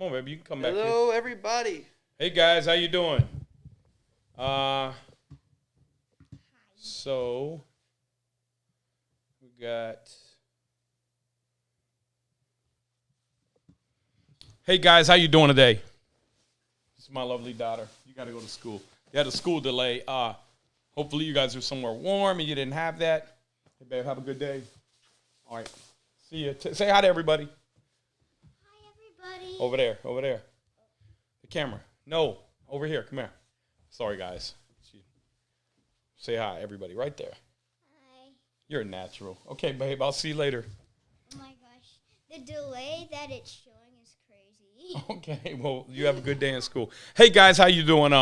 on, baby. You can come back here. Hello, everybody. Hey, guys. How you doing? So we got... Hey, guys. How you doing today? This is my lovely daughter. You got to go to school. They had a school delay. Hopefully you guys are somewhere warm and you didn't have that. Hey, babe, have a good day. All right. See you. Say hi to everybody. Hi, everybody. Over there. The camera. No, over here. Come here. Sorry, guys. Say hi, everybody, right there. Hi. You're a natural. Okay, babe, I'll see you later. Oh, my gosh. The delay that it's showing is crazy. Okay, well, you have a good day in school. Hey, guys, how you doing?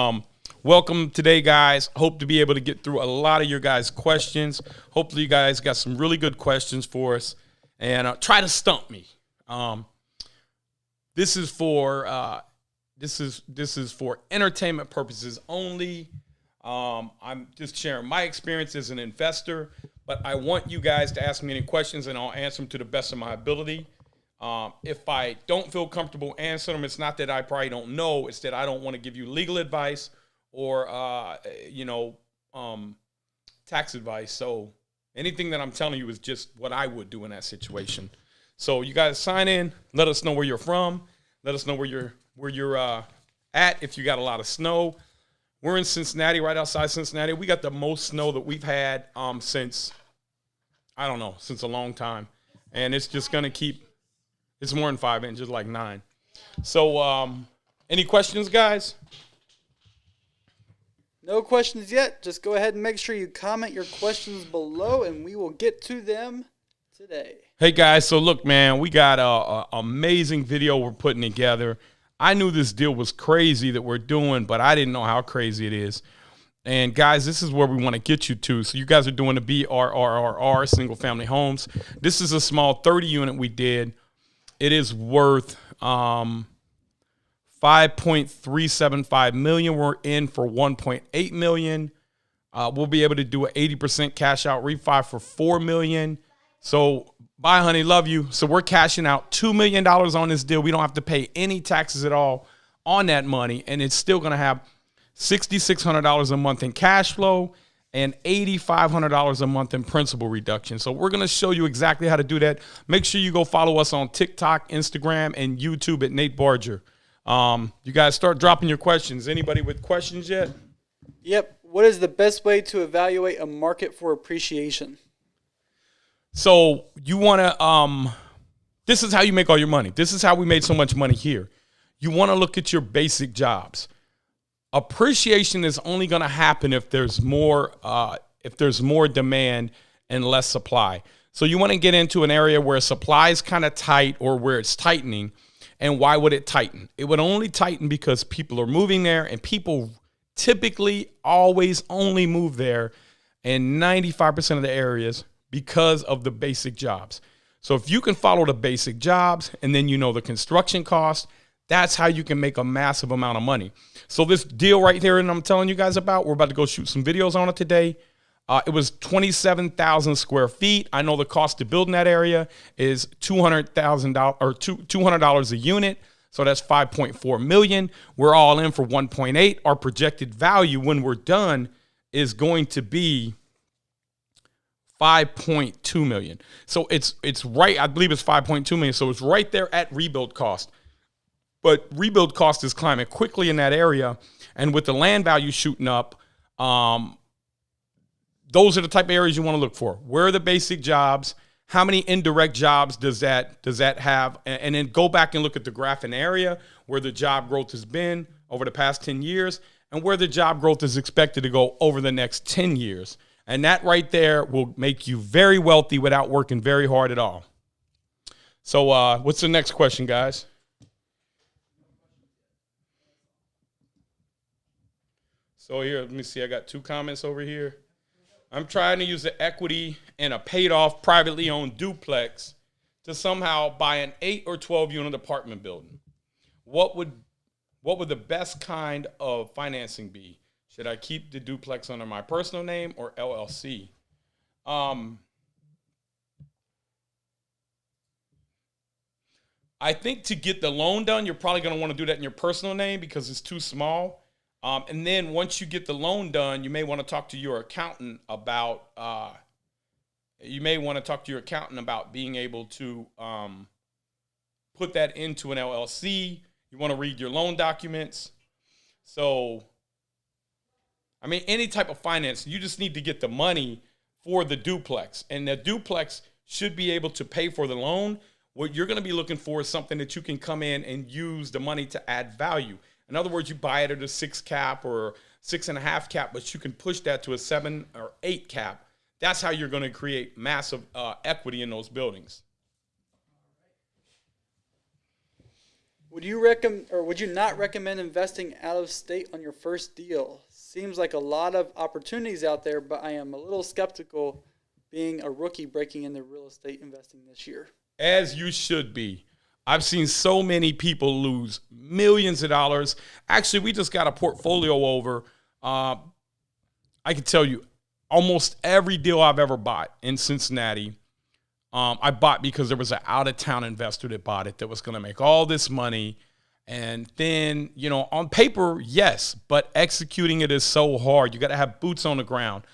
Welcome today, guys. Hope to be able to get through a lot of your guys' questions. Hopefully you guys got some really good questions for us. And try to stump me. This is for entertainment purposes only. I'm just sharing my experience as an investor, but I want you guys to ask me any questions, and I'll answer them to the best of my ability. If I don't feel comfortable answering them, it's not that I probably don't know. It's that I don't want to give you legal advice or tax advice. So anything that I'm telling you is just what I would do in that situation. So you guys sign in. Let us know where you're from. Let us know where you're at. If you got a lot of snow, we're in Cincinnati, right outside Cincinnati. We got the most snow that we've had since a long time, and it's just gonna keep. It's more than 5 inches, like 9. So, any questions, guys? No questions yet. Just go ahead and make sure you comment your questions below, and we will get to them today. Hey, guys. So, look, man, we got a amazing video we're putting together. I knew this deal was crazy that we're doing, but I didn't know how crazy it is. And, guys, this is where we want to get you to. So, you guys are doing the BRRRR, single-family homes. This is a small 30-unit we did. It is worth $5.375 million. We're in for $1.8 million. We'll be able to do an 80% cash out refi for $4 million. So bye, honey, love you. So we're cashing out $2 million on this deal. We don't have to pay any taxes at all on that money, and it's still going to have $6,600 a month in cash flow and $8,500 a month in principal reduction. So we're going to show you exactly how to do that. Make sure you go follow us on TikTok, Instagram, and YouTube at Nate Barger. You guys start dropping your questions. Anybody with questions yet? Yep. What is the best way to evaluate a market for appreciation? So you want to, this is how you make all your money. This is how we made so much money here. You want to look at your basic jobs. Appreciation is only going to happen if there's more demand and less supply. So you want to get into an area where supply is kind of tight or where it's tightening. And why would it tighten? It would only tighten because people are moving there, and people typically always only move there in 95% of the areas because of the basic jobs. So if you can follow the basic jobs and then you know the construction cost, that's how you can make a massive amount of money. So this deal right here, and I'm telling you guys about, we're about to go shoot some videos on it today. It was 27,000 square feet. I know the cost to build in that area is $200,000 or $200 a unit. So that's $5.4 million. We're all in for 1.8. Our projected value when we're done is going to be $5.2 million. So it's right. I believe it's $5.2 million. So it's right there at rebuild cost. But rebuild cost is climbing quickly in that area. And with the land value shooting up, those are the type of areas you want to look for. Where are the basic jobs? How many indirect jobs does that have? And then go back and look at the graph in the area where the job growth has been over the past 10 years and where the job growth is expected to go over the next 10 years. And that right there will make you very wealthy without working very hard at all. So what's the next question, guys? So here, let me see. I got 2 comments over here. I'm trying to use the equity in a paid-off, privately owned duplex to somehow buy an 8 or 12 unit apartment building. What would the best kind of financing be? Should I keep the duplex under my personal name or LLC? I think to get the loan done, you're probably going to want to do that in your personal name because it's too small. And then once you get the loan done, you may want to talk to your accountant about being able to put that into an LLC. You want to read your loan documents. So, I mean, any type of finance, you just need to get the money for the duplex. And the duplex should be able to pay for the loan. What you're going to be looking for is something that you can come in and use the money to add value. In other words, you buy it at a 6 cap or 6.5 cap, but you can push that to a 7 or 8 cap. That's how you're going to create massive equity in those buildings. Would you not recommend investing out of state on your first deal? Seems like a lot of opportunities out there, but I am a little skeptical being a rookie breaking into real estate investing this year. As you should be. I've seen so many people lose millions of dollars. Actually, we just got a portfolio over. I can tell you almost every deal I've ever bought in Cincinnati, I bought because there was an out-of-town investor that bought it that was going to make all this money. And then, on paper, yes, but executing it is so hard. You got to have boots on the ground.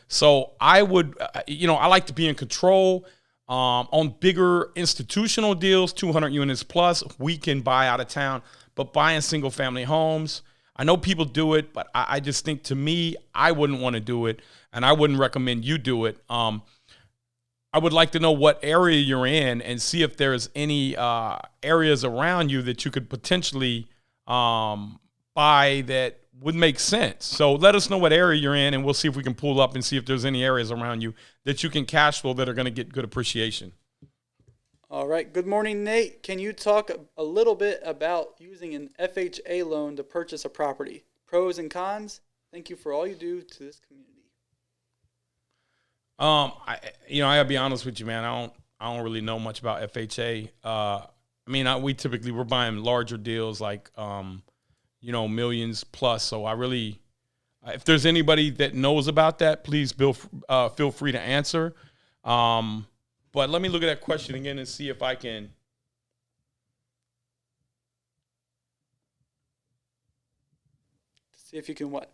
So I would, I like to be in control. On bigger institutional deals, 200 units plus, we can buy out of town. But buying single family homes, I know people do it, but I just think, to me, I wouldn't want to do it, and I wouldn't recommend you do it. I would like to know what area you're in and see if there's any areas around you that you could potentially buy that would make sense. So let us know what area you're in, and we'll see if we can pull up and see if there's any areas around you that you can cash flow that are going to get good appreciation. All right. Good morning, Nate. Can you talk a little bit about using an FHA loan to purchase a property? Pros and cons? Thank you for all you do to this community. I gotta be honest with you, man. I don't really know much about FHA. We typically, we're buying larger deals like, millions plus. So I really, if there's anybody that knows about that, please feel free to answer. But let me look at that question again and see if I can. See if you can what?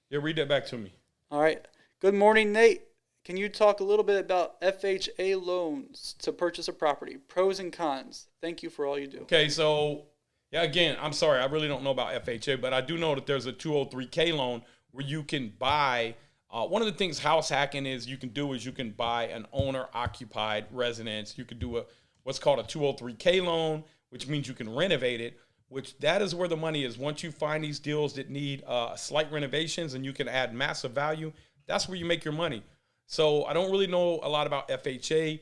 Yeah, read that back to me. All right. Good morning, Nate. Can you talk a little bit about FHA loans to purchase a property? Pros and cons. Thank you for all you do. Okay, so, yeah, again, I'm sorry. I really don't know about FHA, but I do know that there's a 203K loan where you can buy. One of the things house hacking is you can buy an owner-occupied residence. You can do what's called a 203K loan, which means you can renovate it, which that is where the money is. Once you find these deals that need slight renovations and you can add massive value, that's where you make your money. So I don't really know a lot about FHA,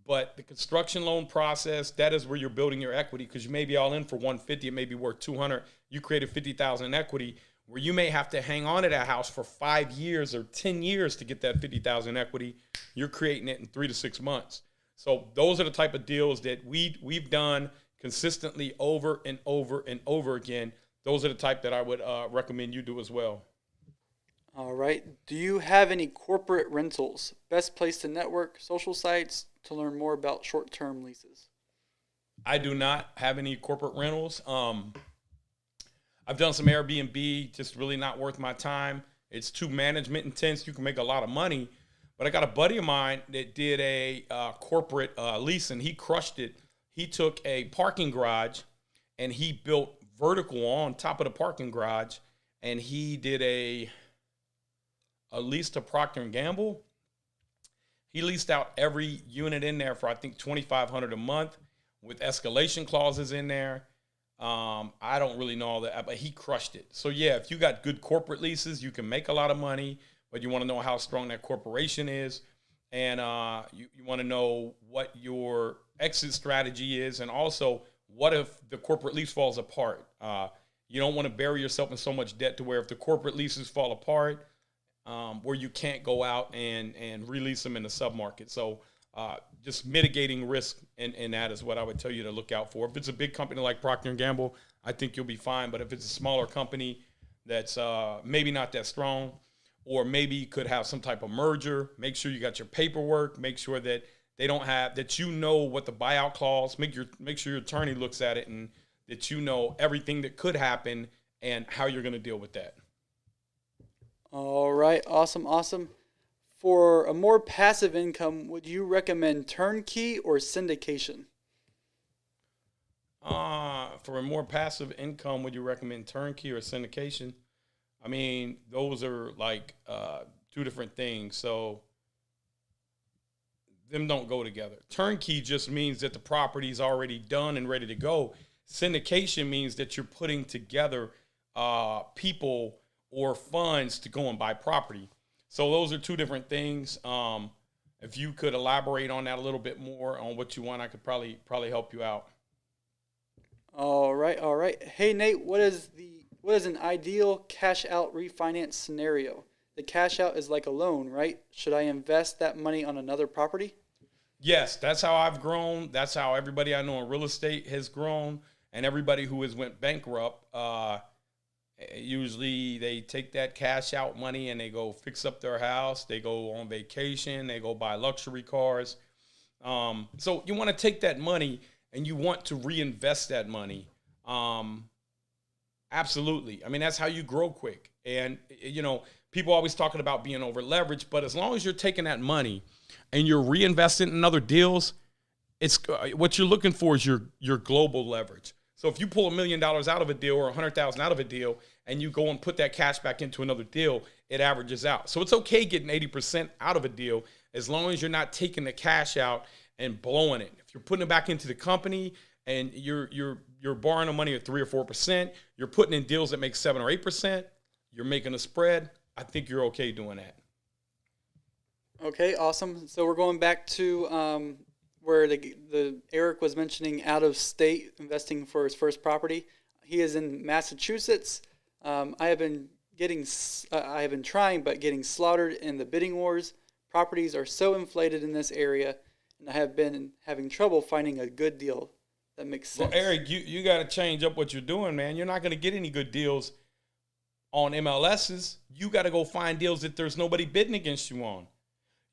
but the construction loan process, that is where you're building your equity, because you may be all in for 150, it may be worth 200. You created 50,000 in equity, where you may have to hang on to that house for 5 years or 10 years to get that 50,000 equity. You're creating it in 3 to 6 months. So those are the type of deals that we've done consistently over and over and over again. Those are the type that I would recommend you do as well. All right. Do you have any corporate rentals? Best place to network, social sites to learn more about short-term leases? I do not have any corporate rentals. I've done some Airbnb, just really not worth my time. It's too management intense. You can make a lot of money. But I got a buddy of mine that did a corporate lease, and he crushed it. He took a parking garage, and he built vertical on top of the parking garage, and he did a lease to Procter & Gamble. He leased out every unit in there for, I think, $2,500 a month with escalation clauses in there. I don't really know all that, but he crushed it. So, yeah, if you got good corporate leases, you can make a lot of money, but you want to know how strong that corporation is. And you want to know what your exit strategy is. And also, what if the corporate lease falls apart? You don't want to bury yourself in so much debt to where if the corporate leases fall apart, where you can't go out and release them in the submarket. So just mitigating risk in that is what I would tell you to look out for. If it's a big company like Procter & Gamble, I think you'll be fine. But if it's a smaller company that's maybe not that strong, or maybe could have some type of merger, make sure you got your paperwork, make sure that they don't have, that you know what the buyout clause, make sure your attorney looks at it and that you know everything that could happen and how you're going to deal with that. All right, awesome. For a more passive income, would you recommend turnkey or syndication? For a more passive income, would you recommend turnkey or syndication? I mean, those are like two different things. So them don't go together. Turnkey just means that the property is already done and ready to go. Syndication means that you're putting together people or funds to go and buy property. So those are two different things. If you could elaborate on that a little bit more on what you want, I could probably help you out. All right. Hey Nate, what is an ideal cash out refinance scenario? The cash out is like a loan, right? Should I invest that money on another property? Yes, that's how I've grown. That's how everybody I know in real estate has grown, and everybody who has went bankrupt. Usually they take that cash out money and they go fix up their house. They go on vacation. They go buy luxury cars. So you want to take that money and you want to reinvest that money. Absolutely. I mean, that's how you grow quick. And, you know, people always talking about being over leveraged, but as long as you're taking that money and you're reinvesting in other deals, it's what you're looking for is your global leverage. So if you pull $1 million out of a deal or $100,000 out of a deal and you go and put that cash back into another deal, it averages out. So it's okay getting 80% out of a deal as long as you're not taking the cash out and blowing it. If you're putting it back into the company and you're borrowing the money at 3 or 4%, you're putting in deals that make 7 or 8%, you're making a spread, I think you're okay doing that. Okay, awesome. So we're going back to where the Eric was mentioning out of state investing for his first property. He is in Massachusetts. I have been trying, but getting slaughtered in the bidding wars. Properties are so inflated in this area, and I have been having trouble finding a good deal that makes sense. Well, Eric, you got to change up what you're doing, man. You're not going to get any good deals on MLSs. You got to go find deals that there's nobody bidding against you on.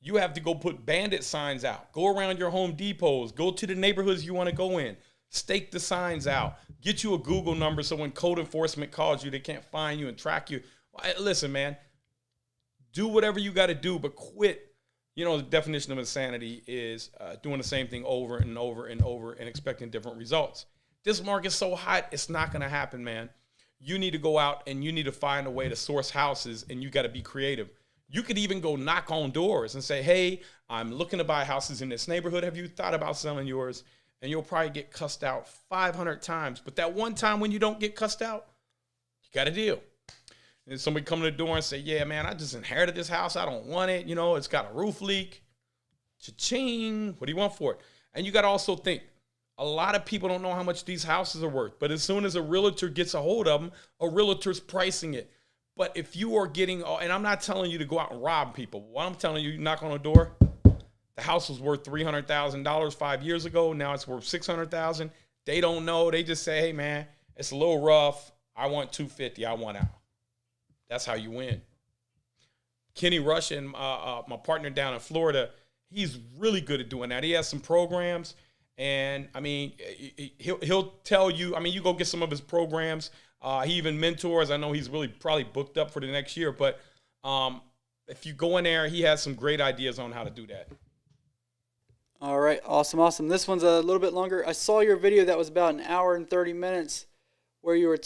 You have to go put bandit signs out. Go around your Home Depots. Go to the neighborhoods you want to go in. Stake the signs out. Get you a Google number so when code enforcement calls you, they can't find you and track you. Listen, man, do whatever you got to do, but quit. You know, the definition of insanity is doing the same thing over and over and over and expecting different results. This market's so hot, it's not going to happen, man. You need to go out and you need to find a way to source houses, and you got to be creative. You could even go knock on doors and say, hey, I'm looking to buy houses in this neighborhood. Have you thought about selling yours? And you'll probably get cussed out 500 times. But that one time when you don't get cussed out, you got a deal. And somebody come to the door and say, yeah, man, I just inherited this house. I don't want it. You know, it's got a roof leak. Cha-ching. What do you want for it? And you got to also think, a lot of people don't know how much these houses are worth. But as soon as a realtor gets a hold of them, a realtor's pricing it. But if you are getting, and I'm not telling you to go out and rob people. What I'm telling you, you knock on a door, the house was worth $300,000 5 years ago. Now it's worth $600,000. They don't know. They just say, hey, man, it's a little rough. I want $250. I want out. That's how you win. Kenny Rush and my partner down in Florida, he's really good at doing that. He has some programs. And, I mean, he'll tell you, I mean, you go get some of his programs. He even mentors. I know he's really probably booked up for the next year. But if you go in there, he has some great ideas on how to do that. All right, awesome. This one's a little bit longer. I saw your video that was about an hour and 30 minutes where you were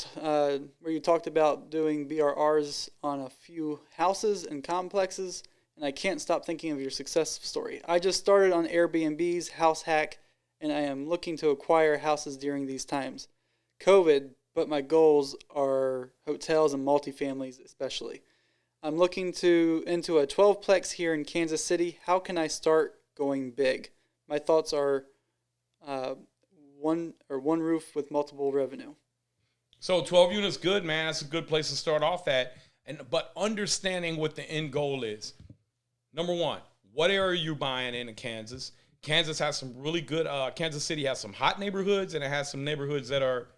where you talked about doing BRRs on a few houses and complexes, and I can't stop thinking of your success story. I just started on Airbnb's House Hack, and I am looking to acquire houses during these times. COVID, but my goals are hotels and multifamilies especially. I'm looking into a 12-plex here in Kansas City. How can I start going big? My thoughts are one roof with multiple revenue. So 12 units, good, man. That's a good place to start off at. But understanding what the end goal is. Number one, what area are you buying in Kansas? Kansas has some really good, Kansas City has some hot neighborhoods, and it has some neighborhoods that are,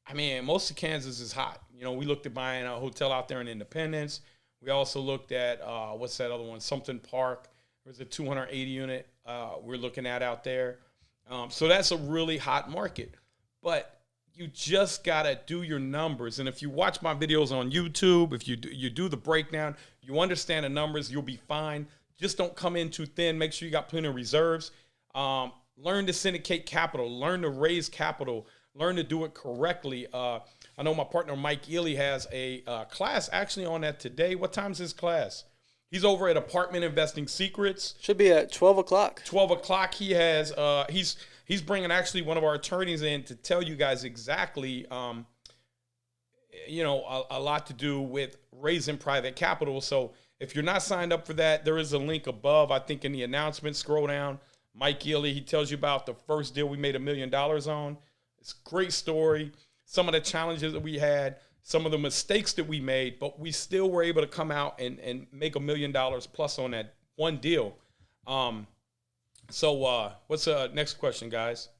I mean, most of Kansas is hot. You know, we looked at buying a hotel out there in Independence. We also looked at, what's that other one? Something Park. There's a 280 unit we're looking at out there. So that's a really hot market. But you just got to do your numbers. And if you watch my videos on YouTube, if you do the breakdown, you understand the numbers, you'll be fine. Just don't come in too thin. Make sure you got plenty of reserves. Learn to syndicate capital. Learn to raise capital. Learn to do it correctly. I know my partner Mike Ely has a class actually on that today. What time's his class? He's over at Apartment Investing Secrets. Should be at 12 o'clock. 12 o'clock. He has he's bringing actually one of our attorneys in to tell you guys exactly a lot to do with raising private capital. So if you're not signed up for that, there is a link above. I think in the announcement, scroll down. Mike Ely, he tells you about the first deal we made $1 million on. It's a great story. Some of the challenges that we had, some of the mistakes that we made, but we still were able to come out and make $1 million plus on that one deal. So what's the next question, guys?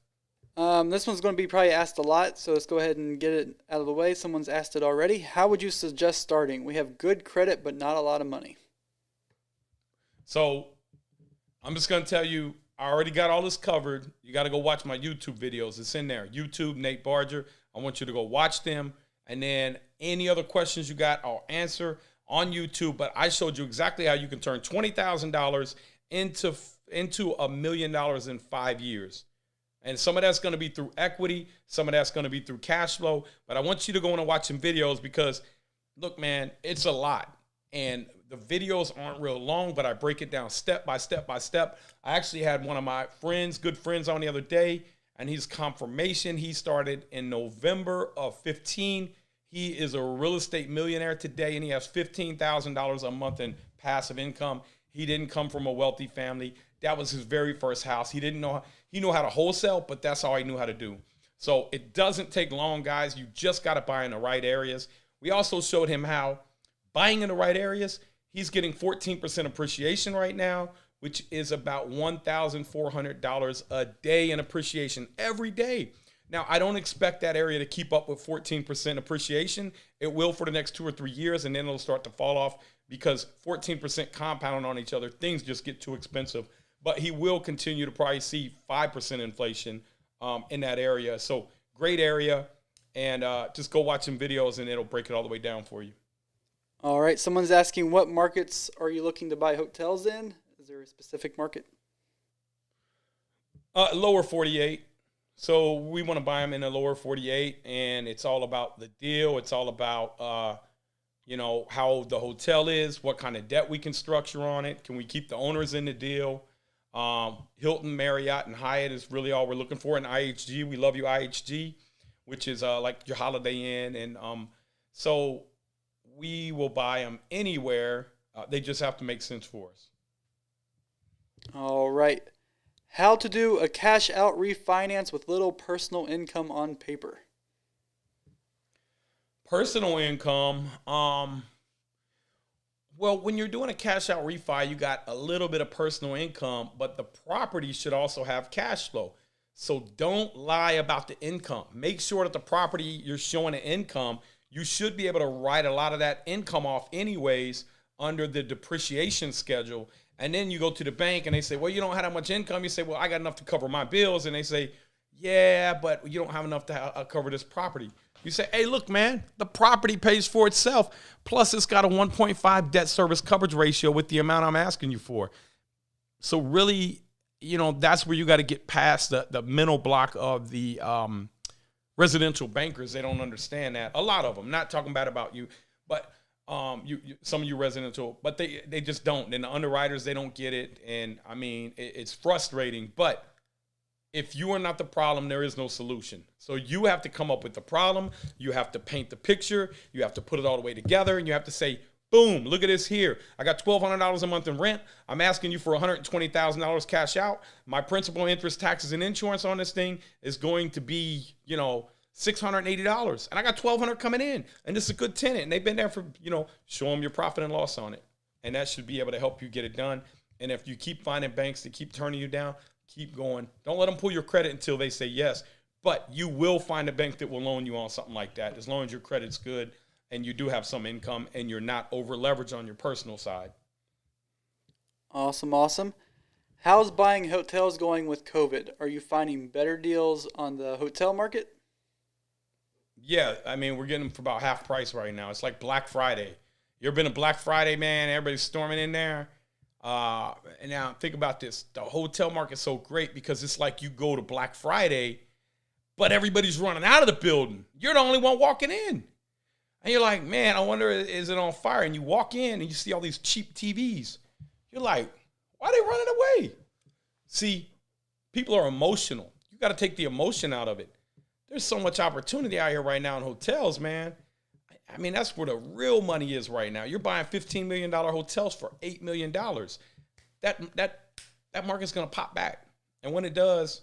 This one's going to be probably asked a lot, so let's go ahead and get it out of the way. Someone's asked it already. How would you suggest starting? We have good credit, but not a lot of money. So I'm just going to tell you, I already got all this covered. You got to go watch my YouTube videos. It's in there. YouTube, Nate Barger. I want you to go watch them. And then any other questions you got, I'll answer on YouTube. But I showed you exactly how you can turn $20,000 into $1 million in 5 years. And some of that's going to be through equity. Some of that's going to be through cash flow. But I want you to go in and watch some videos because, look, man, it's a lot. And the videos aren't real long, but I break it down step by step by step. I actually had one of my good friends on the other day, and his confirmation, he started in November of 15. He is a real estate millionaire today, and he has $15,000 a month in passive income. He didn't come from a wealthy family. That was his very first house. He knew how to wholesale, but that's all he knew how to do. So it doesn't take long, guys. You just got to buy in the right areas. We also showed him how buying in the right areas, he's getting 14% appreciation right now, which is about $1,400 a day in appreciation every day. Now, I don't expect that area to keep up with 14% appreciation. It will for the next 2 or 3 years, and then it'll start to fall off because 14% compounding on each other, things just get too expensive. But he will continue to probably see 5% inflation in that area. So great area, and just go watch some videos, and it'll break it all the way down for you. All right. Someone's asking, what markets are you looking to buy hotels in? Is there a specific market? Lower 48. So we want to buy them in the lower 48, and it's all about the deal. It's all about, how the hotel is, what kind of debt we can structure on it. Can we keep the owners in the deal? Hilton, Marriott, and Hyatt is really all we're looking for. And IHG, we love you, IHG, which is like your Holiday Inn. And so we will buy them anywhere. They just have to make sense for us. All right. How to do a cash out refinance with little personal income on paper. Personal income. Well, when you're doing a cash out refi, you got a little bit of personal income, but the property should also have cash flow. So don't lie about the income. Make sure that the property you're showing an income, you should be able to write a lot of that income off anyways under the depreciation schedule. And then you go to the bank and they say, well, you don't have that much income. You say, well, I got enough to cover my bills. And they say, yeah, but you don't have enough to cover this property. You say, hey, look, man, the property pays for itself. Plus, it's got a 1.5 debt service coverage ratio with the amount I'm asking you for. So really, that's where you got to get past the mental block of the residential bankers. They don't understand that. A lot of them, not talking bad about you, but some of you residential, but they just don't. And the underwriters, they don't get it. And I mean, it's frustrating, but if you are not the problem, there is no solution. So you have to come up with the problem. You have to paint the picture. You have to put it all the way together. And you have to say, boom, look at this here. I got $1,200 a month in rent. I'm asking you for $120,000 cash out. My principal, interest, taxes, and insurance on this thing is going to be, $680. And I got $1,200 coming in. And this is a good tenant. And they've been there for, show them your profit and loss on it. And that should be able to help you get it done. And if you keep finding banks that keep turning you down, keep going. Don't let them pull your credit until they say yes. But you will find a bank that will loan you on something like that as long as your credit's good and you do have some income and you're not over leveraged on your personal side. Awesome, awesome. How's buying hotels going with COVID? Are you finding better deals on the hotel market? Yeah, I mean, we're getting them for about half price right now. It's like Black Friday. You ever been to Black Friday, man? Everybody's storming in there. And now think about this. The hotel market's so great because it's like you go to Black Friday, but everybody's running out of the building. You're the only one walking in. And you're like, man, I wonder, is it on fire? And you walk in and you see all these cheap TVs. You're like, why are they running away? See, people are emotional. You got to take the emotion out of it. There's so much opportunity out here right now in hotels, man. I mean, that's where the real money is right now. You're buying $15 million hotels for $8 million. That market's going to pop back. And when it does,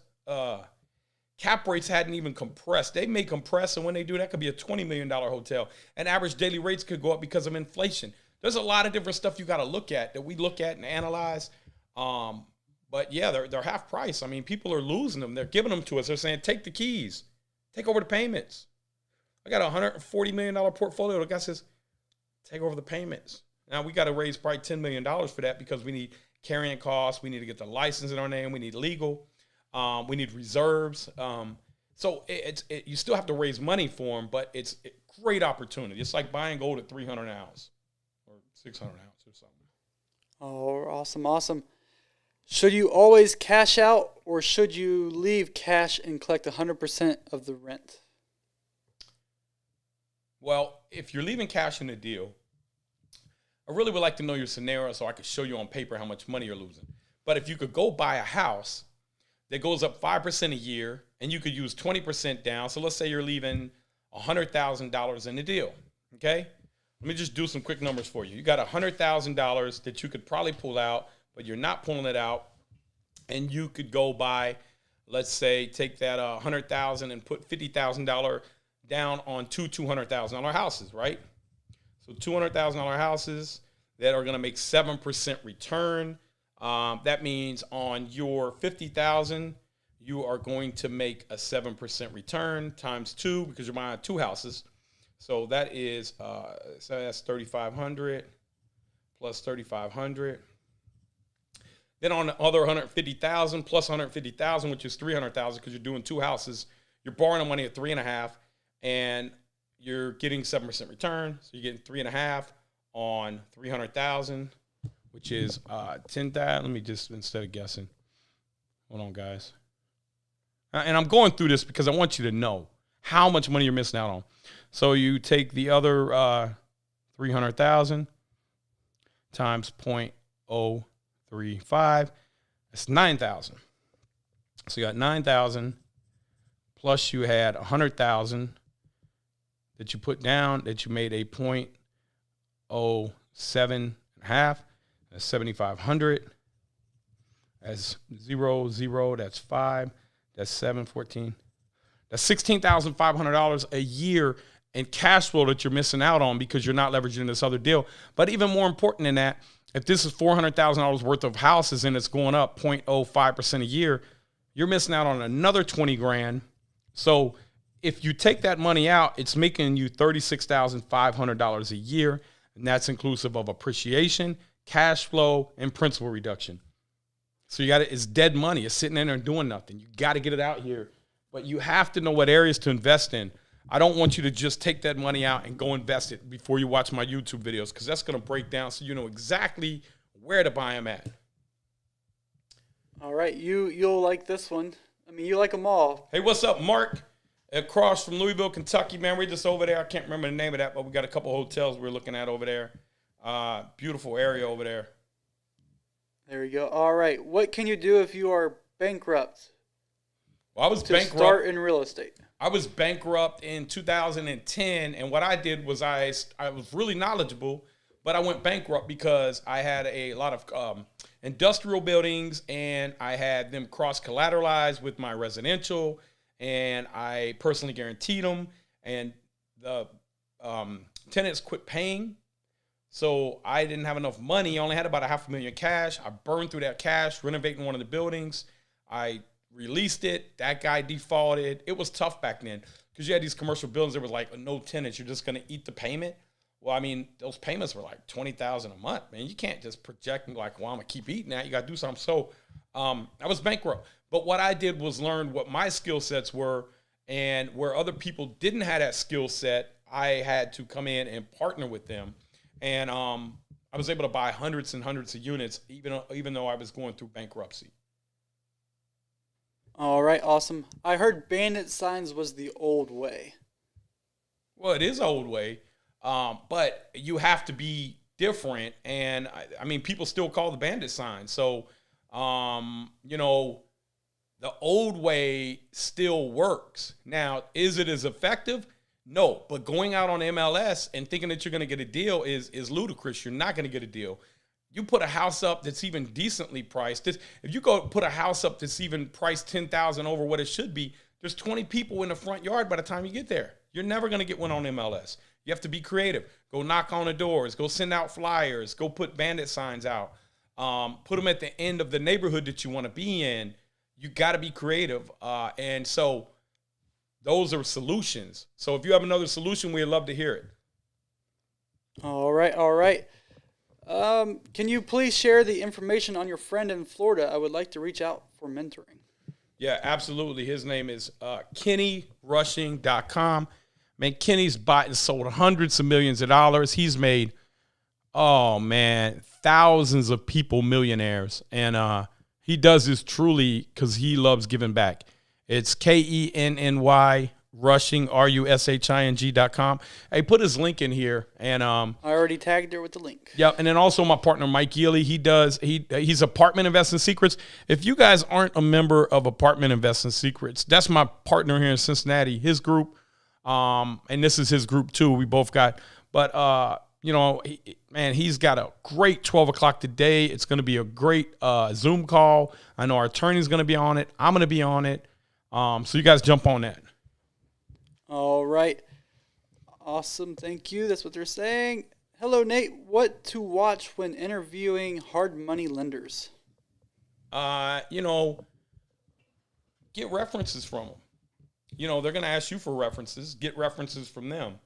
cap rates hadn't even compressed. They may compress, and when they do, that could be a $20 million hotel. And average daily rates could go up because of inflation. There's a lot of different stuff you got to look at that we look at and analyze. But yeah, they're half price. I mean, people are losing them. They're giving them to us. They're saying, take the keys. Take over the payments. I got a $140 million portfolio. The guy says, take over the payments. Now, we got to raise probably $10 million for that because we need carrying costs. We need to get the license in our name. We need legal. We need reserves. So you still have to raise money for them, but it's a great opportunity. It's like buying gold at 300 an ounce or 600 an ounce or something. Oh, awesome, awesome. Should you always cash out or should you leave cash and collect 100% of the rent? Well, if you're leaving cash in the deal, I really would like to know your scenario so I could show you on paper how much money you're losing. But if you could go buy a house that goes up 5% a year and you could use 20% down. So let's say you're leaving $100,000 in the deal, okay? Let me just do some quick numbers for you. You got $100,000 that you could probably pull out, but you're not pulling it out, and you could go buy, let's say, take that $100,000 and put $50,000 down on two $200,000 houses, right? So $200,000 houses that are going to make 7% return. That means on your $50,000, you are going to make a 7% return times 2 because you're buying 2 houses. So that is so that's 3,500 plus 3,500. Then on the other 150,000 plus 150,000, which is 300,000, because you're doing 2 houses, you're borrowing the money at 3.5, and you're getting 7% return. So you're getting 3.5 on 300,000, which is 10,000. Let me just, instead of guessing, hold on, guys. And I'm going through this because I want you to know how much money you're missing out on. So you take the other 300,000 times 0.035. That's 9,000. So you got 9,000 plus you had 100,000 that you put down that you made a 0.07 half. That's 7,500. That's 0, 0. That's 5. That's 7, 14. That's $16,500 a year in cash flow that you're missing out on because you're not leveraging this other deal. But even more important than that, if this is $400,000 worth of houses and it's going up 0.05% a year, you're missing out on another 20 grand. So if you take that money out, it's making you $36,500 a year, and that's inclusive of appreciation, cash flow, and principal reduction. So you got it. It's dead money. It's sitting in there and doing nothing. You got to get it out here, but you have to know what areas to invest in. I don't want you to just take that money out and go invest it before you watch my YouTube videos, because that's going to break down so you know exactly where to buy them at. All right, you'll like this one. I mean, you like them all. Hey, what's up, Mark? Across from Louisville, Kentucky, man. We're just over there. I can't remember the name of that, but we got a couple hotels we're looking at over there. Beautiful area over there. There we go. All right, what can you do if you are bankrupt? Well, I was bankrupt. Start in real estate. I was bankrupt in 2010, and what I did was I was really knowledgeable, but I went bankrupt because I had a lot of industrial buildings, and I had them cross-collateralized with my residential, and I personally guaranteed them, and the tenants quit paying, so I didn't have enough money. I only had about $500,000 cash. I burned through that cash renovating one of the buildings. I released it. That guy defaulted. It was tough back then because you had these commercial buildings that was like no tenants. You're just going to eat the payment. Well, I mean, those payments were like $20,000 a month, man. You can't just project and like, well, I'm gonna keep eating that. You got to do something. So I was bankrupt. But what I did was learn what my skill sets were, and where other people didn't have that skill set, I had to come in and partner with them. And I was able to buy hundreds and hundreds of units, even though I was going through bankruptcy. All right, awesome. I heard bandit signs was the old way. Well, it is old way, but you have to be different. And I mean, people still call the bandit sign. So, you know, the old way still works. Now, is it as effective? No, but going out on MLS and thinking that you're going to get a deal is ludicrous. You're not going to get a deal. You put a house up that's even decently priced. If you go put a house up that's even priced $10,000 over what it should be, there's 20 people in the front yard by the time you get there. You're never going to get one on MLS. You have to be creative. Go knock on the doors. Go send out flyers. Go put bandit signs out. Put them at the end of the neighborhood that you want to be in. You got to be creative. And so those are solutions. So if you have another solution, we'd love to hear it. All right. Can you please share the information on your friend in Florida? I would like to reach out for mentoring. Yeah, absolutely. His name is KennyRushing.com. Man, Kenny's bought and sold hundreds of millions of dollars. He's made, thousands of people millionaires. And he does this truly because he loves giving back. It's KENNY Rushing, RUSHING.com. Hey, put his link in here. And I already tagged her with the link. Yeah, and then also my partner Mike Yealy. He's Apartment Investing Secrets. If you guys aren't a member of Apartment Investing Secrets, that's my partner here in Cincinnati, his group. And this is his group too. We both got, but he's got a great 12 o'clock today. It's going to be a great Zoom call. I know our attorney's going to be on it. I'm going to be on it. So you guys jump on that. All right. Awesome. Thank you. That's what they're saying. Hello, Nate. What to watch when interviewing hard money lenders? Get references from them. They're going to ask you for references. Get references from them.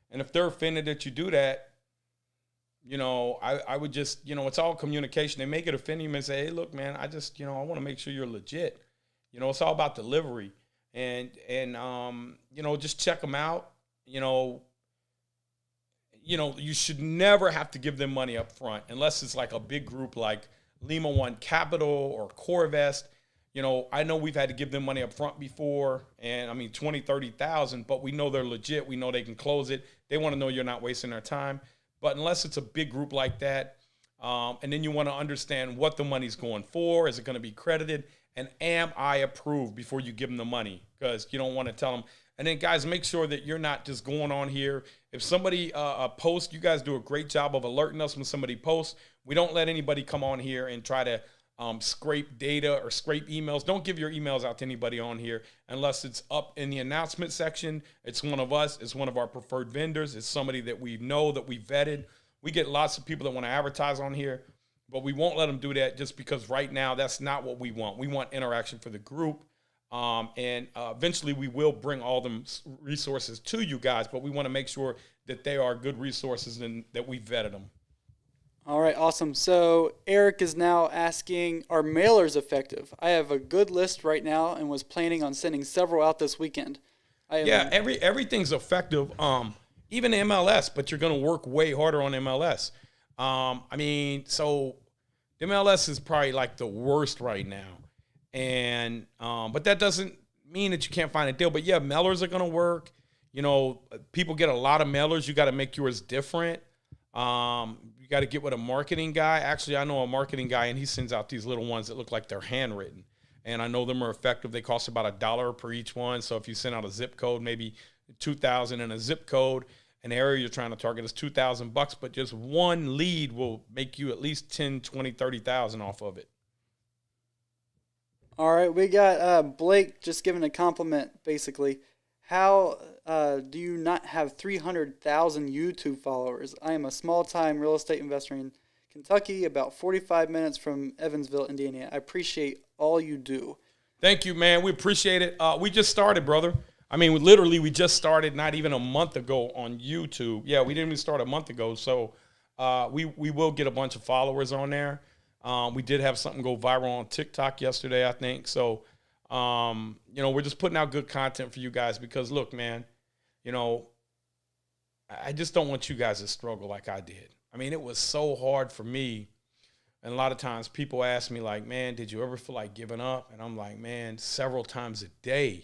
And if they're offended that you do that, I would just, it's all communication. They may get offended and say, hey, look, man, I want to make sure you're legit. It's all about delivery. And just check them out. You should never have to give them money up front unless it's like a big group like Lima One Capital or Corvest. I know we've had to give them money up front before, and I mean 20, 30,000, but we know they're legit. We know they can close it. They want to know you're not wasting their time. But unless it's a big group like that, and then you want to understand what the money's going for, is it going to be credited, and am I approved before you give them the money? Because you don't want to tell them. And then, guys, make sure that you're not just going on here. If somebody posts, you guys do a great job of alerting us when somebody posts. We don't let anybody come on here and try to scrape data or scrape emails. Don't give your emails out to anybody on here unless it's up in the announcement section. It's one of us. It's one of our preferred vendors. It's somebody that we know, that we vetted. We get lots of people that want to advertise on here, but we won't let them do that just because right now that's not what we want. We want interaction for the group. And eventually we will bring all them resources to you guys, but we want to make sure that they are good resources and that we vetted them. All right, awesome. So Eric is now asking, are mailers effective? I have a good list right now and was planning on sending several out this weekend. Everything's effective, even MLS, but you're going to work way harder on MLS. So the MLS is probably like the worst right now. And but that doesn't mean that you can't find a deal. But yeah, mailers are going to work. People get a lot of mailers. You got to make yours different. You got to get with a marketing guy. Actually, I know a marketing guy, and he sends out these little ones that look like they're handwritten. And I know them are effective. They cost about $1 per each one. So if you send out a zip code, maybe 2,000 in a zip code, an area you're trying to target is $2,000, but just one lead will make you at least 10, 20, 30,000 off of it. All right, we got Blake just giving a compliment, basically. How do you not have 300,000 YouTube followers? I am a small-time real estate investor in Kentucky, about 45 minutes from Evansville, Indiana. I appreciate all you do. Thank you, man. We appreciate it. We just started, brother. I mean, we just started not even a month ago on YouTube. Yeah, we didn't even start a month ago. So we will get a bunch of followers on there. We did have something go viral on TikTok yesterday, I think. So, we're just putting out good content for you guys because, look, man, I just don't want you guys to struggle like I did. I mean, it was so hard for me. And a lot of times people ask me like, man, did you ever feel like giving up? And I'm like, man, several times a day.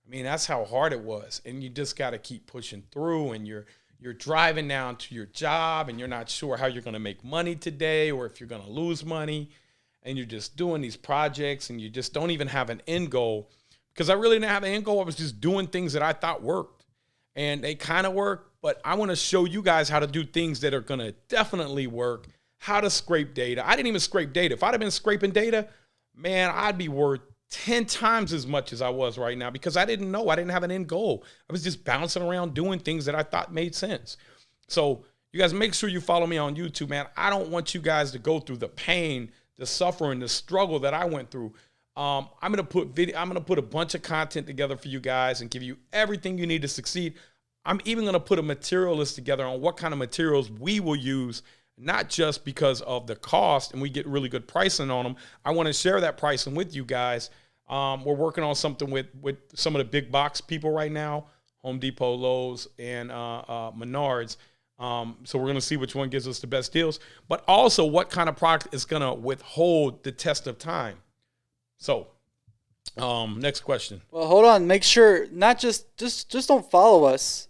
I mean, that's how hard it was. And you just got to keep pushing through, and you're driving down to your job and you're not sure how you're going to make money today or if you're going to lose money. And you're just doing these projects and you just don't even have an end goal. Because I really didn't have an end goal. I was just doing things that I thought worked. And they kind of work, but I want to show you guys how to do things that are going to definitely work, how to scrape data. I didn't even scrape data. If I'd have been scraping data, man, I'd be worth 10 times as much as I was right now because I didn't know. I didn't have an end goal. I was just bouncing around doing things that I thought made sense. So you guys make sure you follow me on YouTube, man. I don't want you guys to go through the pain, the suffering, the struggle that I went through. I'm gonna put a bunch of content together for you guys and give you everything you need to succeed. I'm even gonna put a material list together on what kind of materials we will use, not just because of the cost and we get really good pricing on them. I want to share that pricing with you guys. We're working on something with some of the big box people right now, Home Depot, Lowe's, and Menards. So we're gonna see which one gives us the best deals, but also what kind of product is gonna withhold the test of time. So, next question. Well, hold on. Make sure not just don't follow us.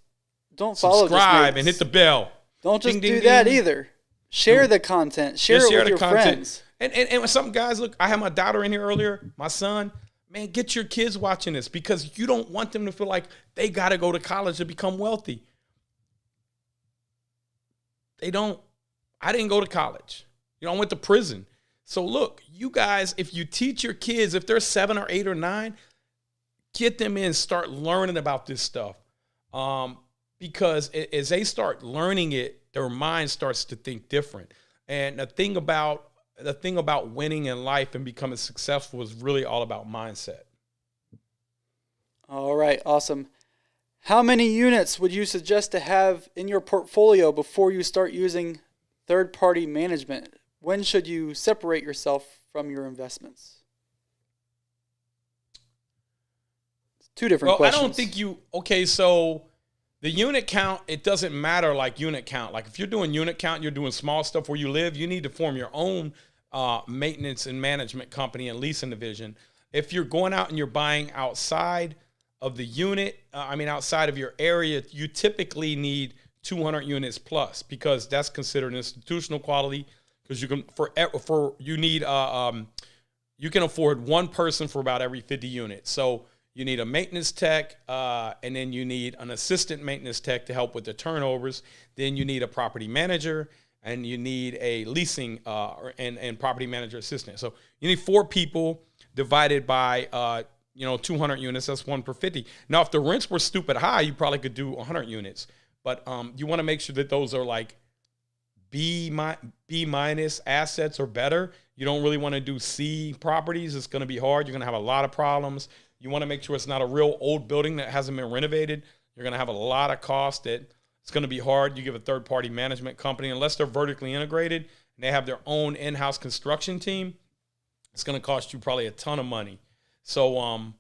Don't follow. Subscribe and hit the bell. Don't just ding, do ding, that ding. either. Share the content. Share it with your friends. And some guys, look, I had my daughter in here earlier, my son. Man, get your kids watching this because you don't want them to feel like they got to go to college to become wealthy. They don't. I didn't go to college. I went to prison. So look, you guys, if you teach your kids, if they're 7 or 8 or 9, get them in, start learning about this stuff. Because as they start learning it, their mind starts to think different. And the thing about winning in life and becoming successful is really all about mindset. All right, awesome. How many units would you suggest to have in your portfolio before you start using third-party management? When should you separate yourself from your investments? It's two different questions. I don't think so the unit count, it doesn't matter like unit count. Like if you're doing unit count, you're doing small stuff where you live, you need to form your own maintenance and management company and leasing division. If you're going out and you're buying outside of the unit, outside of your area, you typically need 200 units plus because that's considered institutional quality. Because you can you can afford one person for about every 50 units. So you need a maintenance tech, and then you need an assistant maintenance tech to help with the turnovers. Then you need a property manager, and you need a leasing and property manager assistant. So you need 4 people divided by 200 units. That's 1 per 50. Now, if the rents were stupid high, you probably could do 100 units. But you want to make sure that those are like B minus assets or better. You don't really want to do C properties. It's going to be hard. You're going to have a lot of problems. You want to make sure it's not a real old building that hasn't been renovated. You're going to have a lot of cost that it's going to be hard. You give a third-party management company, unless they're vertically integrated and they have their own in-house construction team, it's going to cost you probably a ton of money. So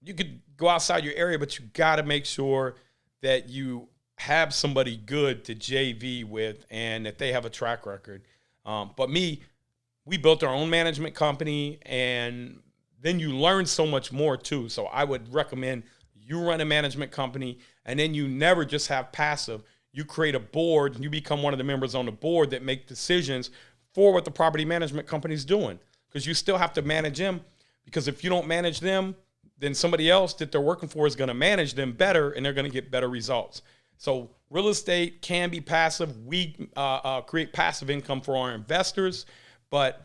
you could go outside your area, but you got to make sure that you have somebody good to JV with and that they have a track record. But we built our own management company, and then you learn so much more too. So I would recommend you run a management company, and then you never just have passive. You create a board, and you become one of the members on the board that make decisions for what the property management company is doing, because you still have to manage them, because if you don't manage them, then somebody else that they're working for is going to manage them better, and they're going to get better results. So real estate can be passive. We create passive income for our investors. But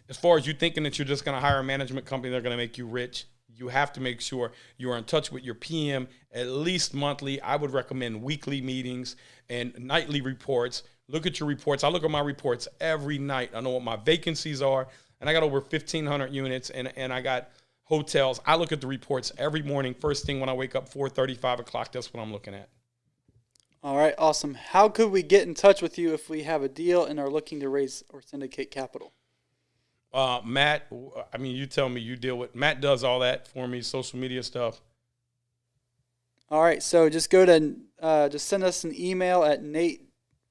as far as you thinking that you're just going to hire a management company, they're going to make you rich, you have to make sure you are in touch with your PM at least monthly. I would recommend weekly meetings and nightly reports. Look at your reports. I look at my reports every night. I know what my vacancies are. And I got over 1,500 units, and I got hotels. I look at the reports every morning. First thing when I wake up, 4:30, 5 o'clock, that's what I'm looking at. All right, awesome. How could we get in touch with you if we have a deal and are looking to raise or syndicate capital? Matt, I mean, you tell me, you deal with, Matt does all that for me, social media stuff. All right, so just go to, just send us an email at Nate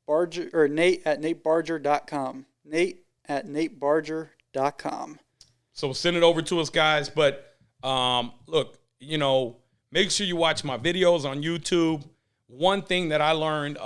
at natebarger.com. Nate at natebarger.com. So send it over to us, guys. But look, make sure you watch my videos on YouTube. One thing that I learned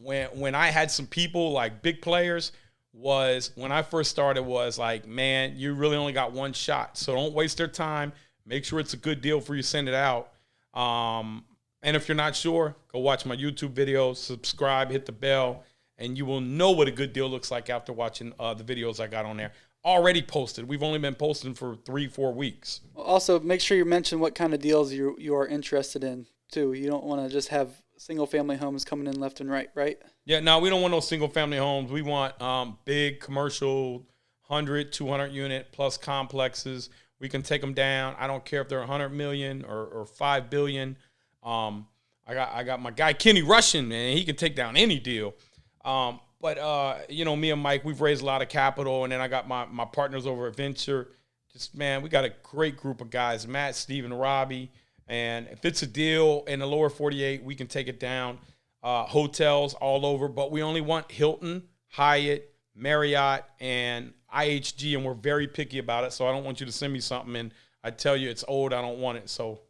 when I had some people like big players was when I first started was like, man, you really only got one shot. So don't waste their time. Make sure it's a good deal for you. Send it out. And if you're not sure, go watch my YouTube videos, subscribe, hit the bell, and you will know what a good deal looks like after watching the videos I got on there. Already posted. We've only been posting for 3-4 weeks. Also, make sure you mention what kind of deals you are interested in, too. You don't want to just have single-family homes coming in left and right? Yeah, no, we don't want no single-family homes. We want big commercial 100, 200 unit plus complexes. We can take them down. I don't care if they're 100 million or 5 billion. I got my guy Kenny Russian, man. He can take down any deal. But me and Mike, we've raised a lot of capital, and then I got my partners over at Venture. Just, man, we got a great group of guys, Matt, Steve, and Robbie. And if it's a deal in the lower 48, we can take it down. Hotels all over, but we only want Hilton, Hyatt, Marriott, and IHG, and we're very picky about it. So I don't want you to send me something and I tell you it's old, I don't want it. So,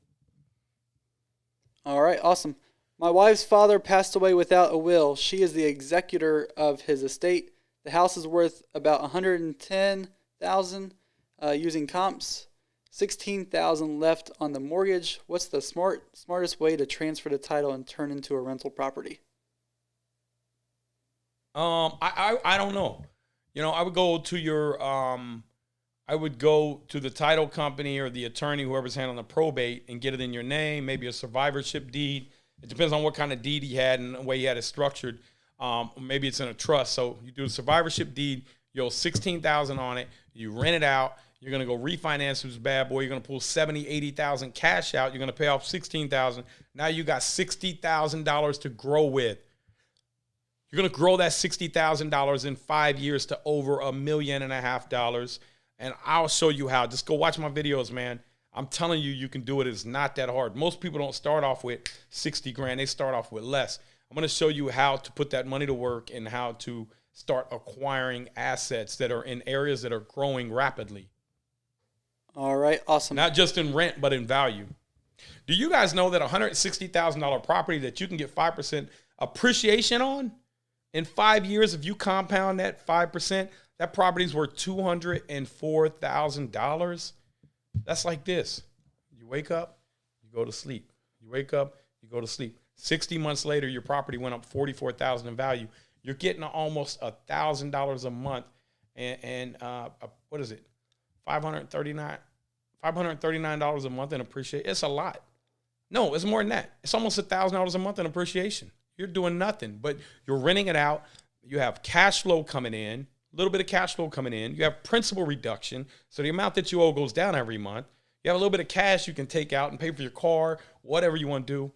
all right, awesome. My wife's father passed away without a will. She is the executor of his estate. The house is worth about $110,000 using comps. $16,000 left on the mortgage. What's the smartest way to transfer the title and turn into a rental property? I don't know. I would go to the title company or the attorney, whoever's handling the probate, and get it in your name, maybe a survivorship deed. It depends on what kind of deed he had and the way he had it structured. Maybe it's in a trust. So you do a survivorship deed, you owe $16,000 on it, you rent it out, you're going to go refinance this bad boy, you're going to pull $70,000, $80,000 cash out, you're going to pay off $16,000. Now you got $60,000 to grow with. You're going to grow that $60,000 in 5 years to over $1.5 million. And I'll show you how. Just go watch my videos, man. I'm telling you, you can do it. It's not that hard. Most people don't start off with 60 grand. They start off with less. I'm going to show you how to put that money to work and how to start acquiring assets that are in areas that are growing rapidly. All right, awesome. Not just in rent, but in value. Do you guys know that $160,000 property that you can get 5% appreciation on in 5 years, if you compound that 5%, that property's worth $204,000? That's like this. You wake up, you go to sleep. You wake up, you go to sleep. 60 months later, your property went up $44,000 in value. You're getting almost $1,000 a month, and what is it? $539 a month in appreciation. It's a lot. No, it's more than that. It's almost $1,000 a month in appreciation. You're doing nothing, but you're renting it out. You have cash flow coming in, a little bit of cash flow coming in. You have principal reduction, so the amount that you owe goes down every month. You have a little bit of cash you can take out and pay for your car, whatever you want to do.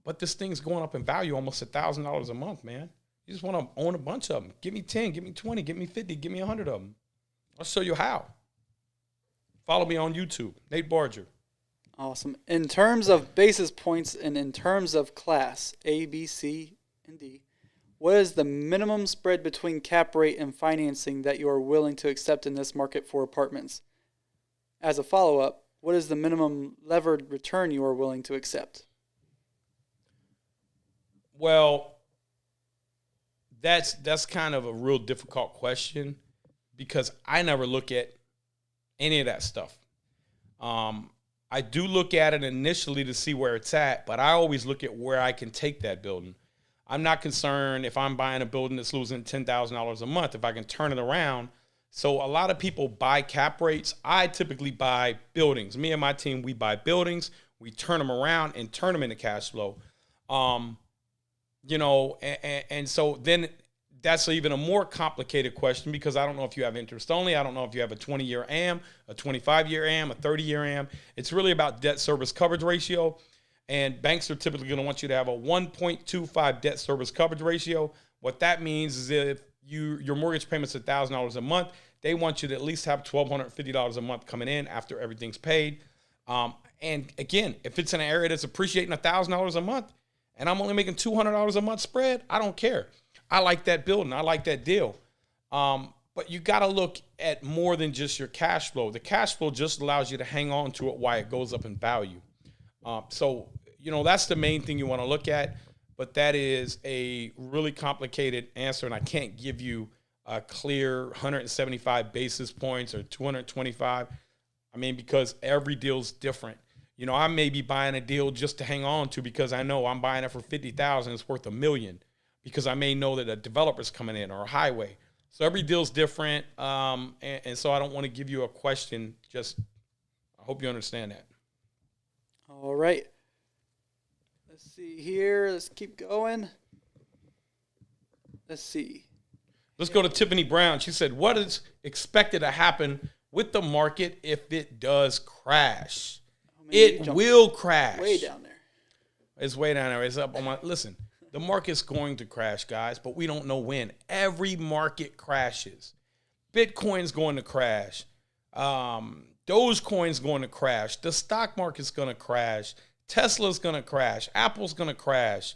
But this thing's going up in value almost $1,000 a month, man. You just want to own a bunch of them. Give me 10, give me 20, give me 50, give me 100 of them. I'll show you how. Follow me on YouTube, Nate Barger. Awesome. In terms of basis points and in terms of class, A, B, C, and D, what is the minimum spread between cap rate and financing that you are willing to accept in this market for apartments? As a follow-up, what is the minimum levered return you are willing to accept? Well, that's kind of a real difficult question because I never look at any of that stuff. I do look at it initially to see where it's at, but I always look at where I can take that building. I'm not concerned if I'm buying a building that's losing $10,000 a month, if I can turn it around. So a lot of people buy cap rates. I typically buy buildings. Me and my team, we buy buildings. We turn them around and turn them into cash flow. And so then that's even a more complicated question because I don't know if you have interest only. I don't know if you have a 20-year AM, a 25-year AM, a 30-year AM. It's really about debt service coverage ratio. And banks are typically going to want you to have a 1.25 debt service coverage ratio. What that means is if your mortgage payment's $1,000 a month, they want you to at least have $1,250 a month coming in after everything's paid. And again, if it's in an area that's appreciating $1,000 a month and I'm only making $200 a month spread, I don't care. I like that building. I like that deal. But you got to look at more than just your cash flow. The cash flow just allows you to hang on to it while it goes up in value. So, that's the main thing you want to look at. But that is a really complicated answer, and I can't give you a clear 175 basis points or 225. Because every deal's different. I may be buying a deal just to hang on to because I know I'm buying it for $50,000. It's worth $1 million because I may know that a developer's coming in or a highway. So every deal's different, and so I don't want to give you a question. Just I hope you understand that. All right. Let's see here. Let's keep going. Let's see. Let's go to Tiffany Brown. She said, what is expected to happen with the market if it does crash? It will crash. Way down there. It's way down there. It's up on my. Listen, the market's going to crash, guys, but we don't know when. Every market crashes. Bitcoin's going to crash. Dogecoin's going to crash. The stock market's going to crash. Tesla's going to crash. Apple's going to crash.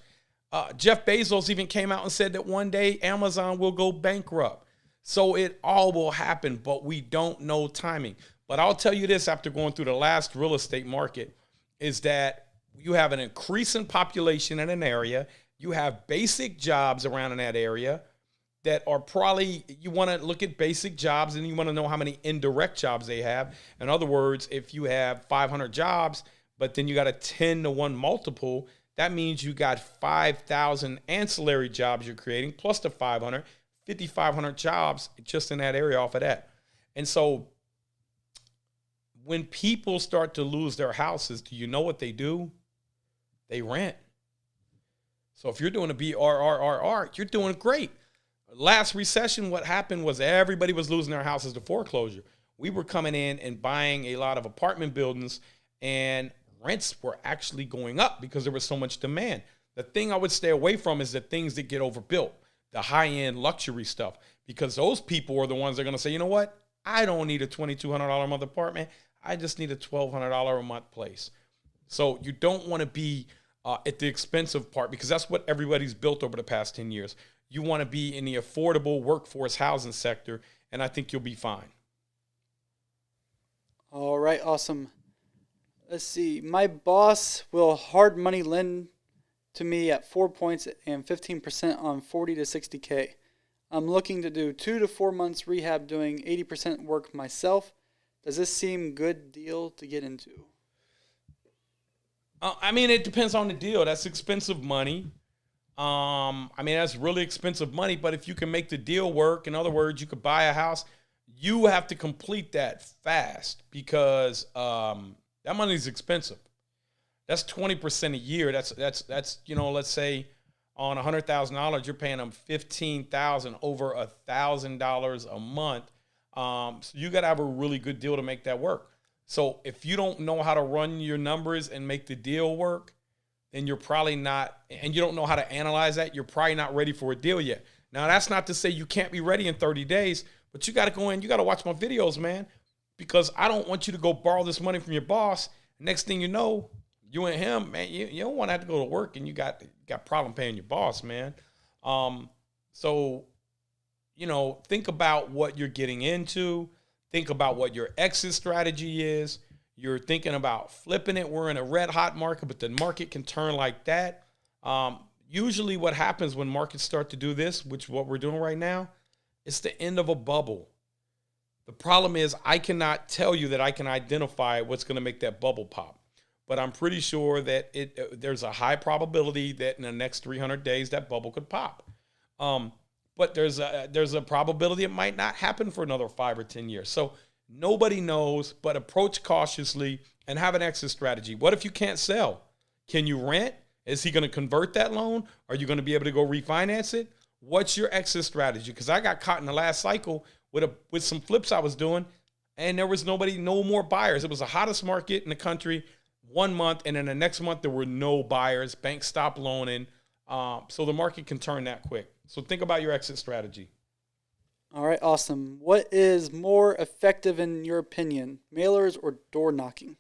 Jeff Bezos even came out and said that one day Amazon will go bankrupt. So it all will happen, but we don't know timing. But I'll tell you this after going through the last real estate market is that you have an increasing population in an area. You have basic jobs around in that area that are probably, you want to look at basic jobs and you want to know how many indirect jobs they have. In other words, if you have 500 jobs, but then you got a 10-to-1 multiple, that means you got 5,000 ancillary jobs you're creating plus the 5,500 jobs just in that area off of that. And so when people start to lose their houses, do you know what they do? They rent. So if you're doing a BRRRR, you're doing great. Last recession, what happened was everybody was losing their houses to foreclosure. We were coming in and buying a lot of apartment buildings, and rents were actually going up because there was so much demand. The thing I would stay away from is the things that get overbuilt, the high-end luxury stuff, because those people are the ones that are going to say, you know what? I don't need a $2,200 a month apartment. I just need a $1,200 a month place. So you don't want to be at the expensive part because that's what everybody's built over the past 10 years. You want to be in the affordable workforce housing sector, and I think you'll be fine. All right, awesome. Let's see. My boss will hard money lend to me at 4 points and 15% on 40 to 60K. I'm looking to do 2 to 4 months rehab doing 80% work myself. Does this seem good deal to get into? It depends on the deal. That's expensive money. That's really expensive money, but if you can make the deal work, in other words, you could buy a house, you have to complete that fast because that money is expensive. That's 20% a year. That's let's say on $100,000, you're paying them $15,000 over $1,000 a month. So you got to have a really good deal to make that work. So if you don't know how to run your numbers and make the deal work, then you're probably not, and you don't know how to analyze that, you're probably not ready for a deal yet. Now, that's not to say you can't be ready in 30 days, but you got to go in, you got to watch my videos, man, because I don't want you to go borrow this money from your boss. Next thing you know, you and him, man, you don't want to have to go to work and you got problem paying your boss, man. So, think about what you're getting into. Think about what your exit strategy is. You're thinking about flipping it. We're in a red hot market, but the market can turn like that. Usually what happens when markets start to do this, which is what we're doing right now, it's the end of a bubble. The problem is I cannot tell you that I can identify what's going to make that bubble pop. But I'm pretty sure that there's a high probability that in the next 300 days that bubble could pop. But there's a probability it might not happen for another 5 or 10 years. So nobody knows, but approach cautiously and have an exit strategy. What if you can't sell? Can you rent? Is he going to convert that loan? Are you going to be able to go refinance it? What's your exit strategy? Because I got caught in the last cycle with some flips I was doing, and there was no more buyers. It was the hottest market in the country 1 month, and then the next month there were no buyers. Banks stopped loaning. So the market can turn that quick. So think about your exit strategy. All right, awesome. What is more effective in your opinion, mailers or door knocking?